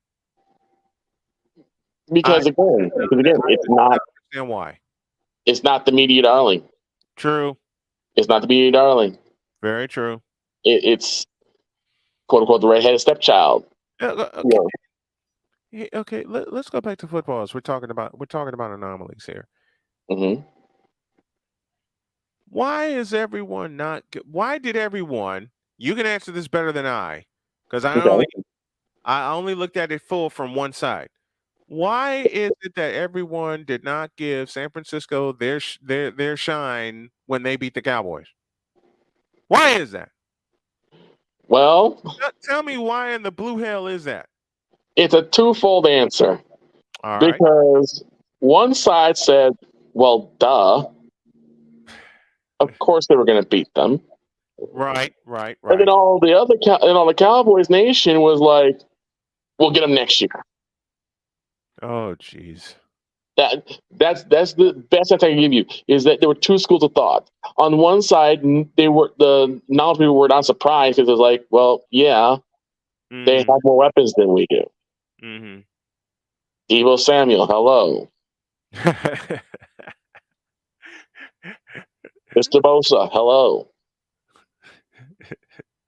Speaker 7: Because again, it's not.
Speaker 1: Understand why?
Speaker 7: It's not the media darling.
Speaker 1: True.
Speaker 7: It's not the media darling.
Speaker 1: Very true.
Speaker 7: It's quote unquote the redheaded stepchild.
Speaker 1: Okay. Let's go back to football. As we're talking about anomalies here.
Speaker 7: Mm-hmm.
Speaker 1: Why is everyone not? Why did everyone? You can answer this better than I, because I only looked at it full from one side. Why is it that everyone did not give San Francisco their shine when they beat the Cowboys? Why is that?
Speaker 7: Well,
Speaker 1: tell me why in the blue hell is that?
Speaker 7: It's a twofold answer.
Speaker 1: All right.
Speaker 7: Because one side said, well, duh. Of course they were going to beat them.
Speaker 1: Right.
Speaker 7: And then all the Cowboys nation was like, we'll get them next year.
Speaker 1: Oh, jeez.
Speaker 7: That's the best I can give you, is that there were two schools of thought. On one side, the knowledge people were not surprised because it was like, well, yeah, they have more weapons than we do.
Speaker 1: Mm-hmm.
Speaker 7: Deebo Samuel, hello. Mr. Bosa, hello.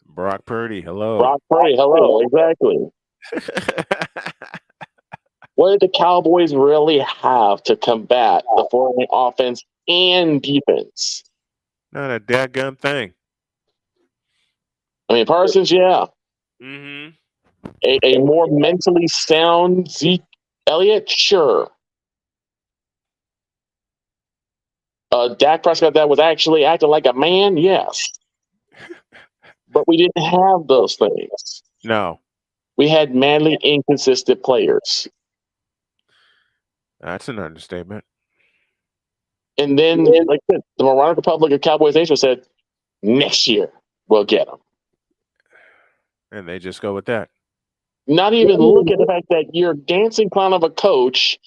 Speaker 1: Brock Purdy, hello.
Speaker 7: Brock Purdy, hello. Exactly. What did the Cowboys really have to combat the 49 offense and defense?
Speaker 1: Not a dadgum thing.
Speaker 7: I mean, Parsons, yeah.
Speaker 1: Mm-hmm.
Speaker 7: A more mentally sound Zeke Elliott, sure. Dak Prescott that was actually acting like a man, yes. But we didn't have those things.
Speaker 1: No.
Speaker 7: We had madly inconsistent players.
Speaker 1: That's an understatement.
Speaker 7: And then, like I said, the moronic Republic of Cowboys Nation said, next year, we'll get them.
Speaker 1: And they just go with that.
Speaker 7: Not even look at the fact that your dancing clown of a coach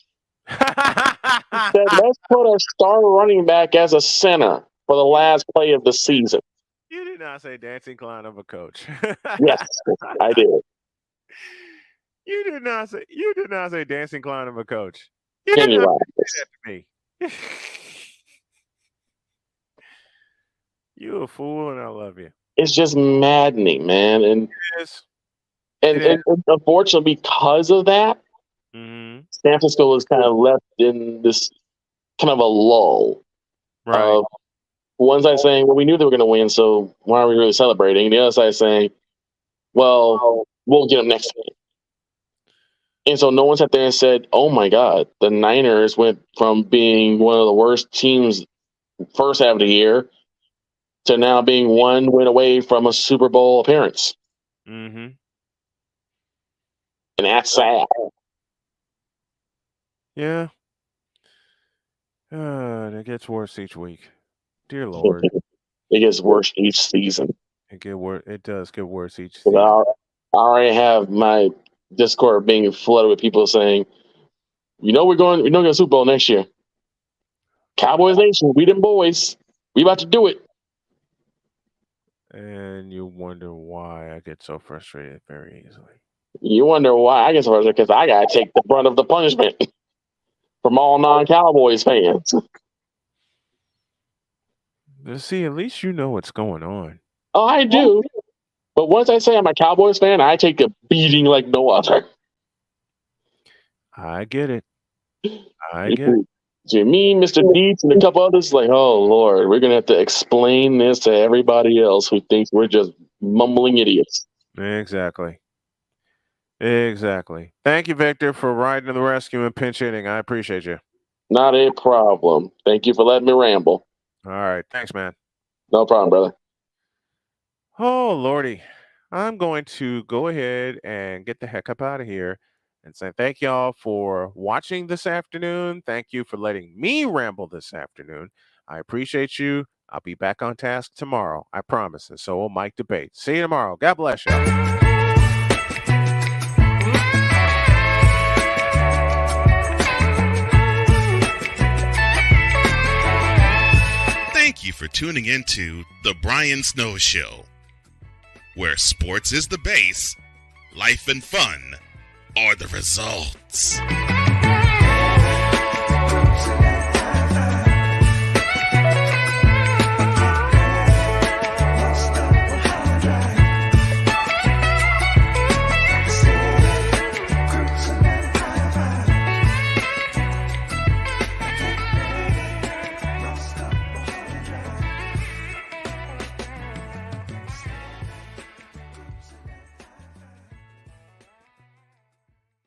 Speaker 7: said, let's put our star running back as a center for the last play of the season.
Speaker 1: You did not say dancing clown of a coach.
Speaker 7: Yes, I did.
Speaker 1: You did not say dancing clown of a coach. You
Speaker 7: Kenny
Speaker 1: did not
Speaker 7: Rogers.
Speaker 1: say that to me. You a fool, and I love you.
Speaker 7: It's just maddening, man. And
Speaker 1: It is.
Speaker 7: and unfortunately, because of that,
Speaker 1: Mm-hmm.
Speaker 7: San Francisco was kind of left in this kind of a lull.
Speaker 1: Right.
Speaker 7: One side saying, well, we knew they were going to win, so why are we really celebrating? The other side saying, well, we'll get them next game. And so no one sat there and said, oh my God, the Niners went from being one of the worst teams first half of the year to now being one win away from a Super Bowl appearance.
Speaker 1: Mm-hmm.
Speaker 7: And that's sad.
Speaker 1: Yeah. It gets worse each week. Dear Lord.
Speaker 7: It gets worse each season.
Speaker 1: It does get worse each
Speaker 7: I
Speaker 1: season.
Speaker 7: already have my Discord being flooded with people saying, we're going to get a Super Bowl next year. Cowboys Nation, we them boys. We about to do it.
Speaker 1: And you wonder why I get so frustrated very easily.
Speaker 7: You wonder why I get so frustrated, because I got to take the brunt of the punishment from all non-Cowboys fans.
Speaker 1: See, at least you know what's going on.
Speaker 7: Oh, I do. But once I say I'm a Cowboys fan, I take a beating like no other.
Speaker 1: I get it. I get it.
Speaker 7: To me, Mr. Dietz, and a couple others, like, oh, Lord, we're going to have to explain this to everybody else who thinks we're just mumbling idiots.
Speaker 1: Exactly. Thank you, Victor, for riding to the rescue and pinch hitting. I appreciate you.
Speaker 7: Not a problem. Thank you for letting me ramble.
Speaker 1: All right. Thanks, man.
Speaker 7: No problem, brother.
Speaker 1: Oh, Lordy. I'm going to go ahead and get the heck up out of here. and say thank y'all for watching this afternoon. Thank you for letting me ramble this afternoon. I appreciate you. I'll be back on task tomorrow. I promise. And so will Mike Debate. See you tomorrow. God bless y'all.
Speaker 2: Thank you for tuning into The Brian Snow Show, where sports is the base, life and fun are the results.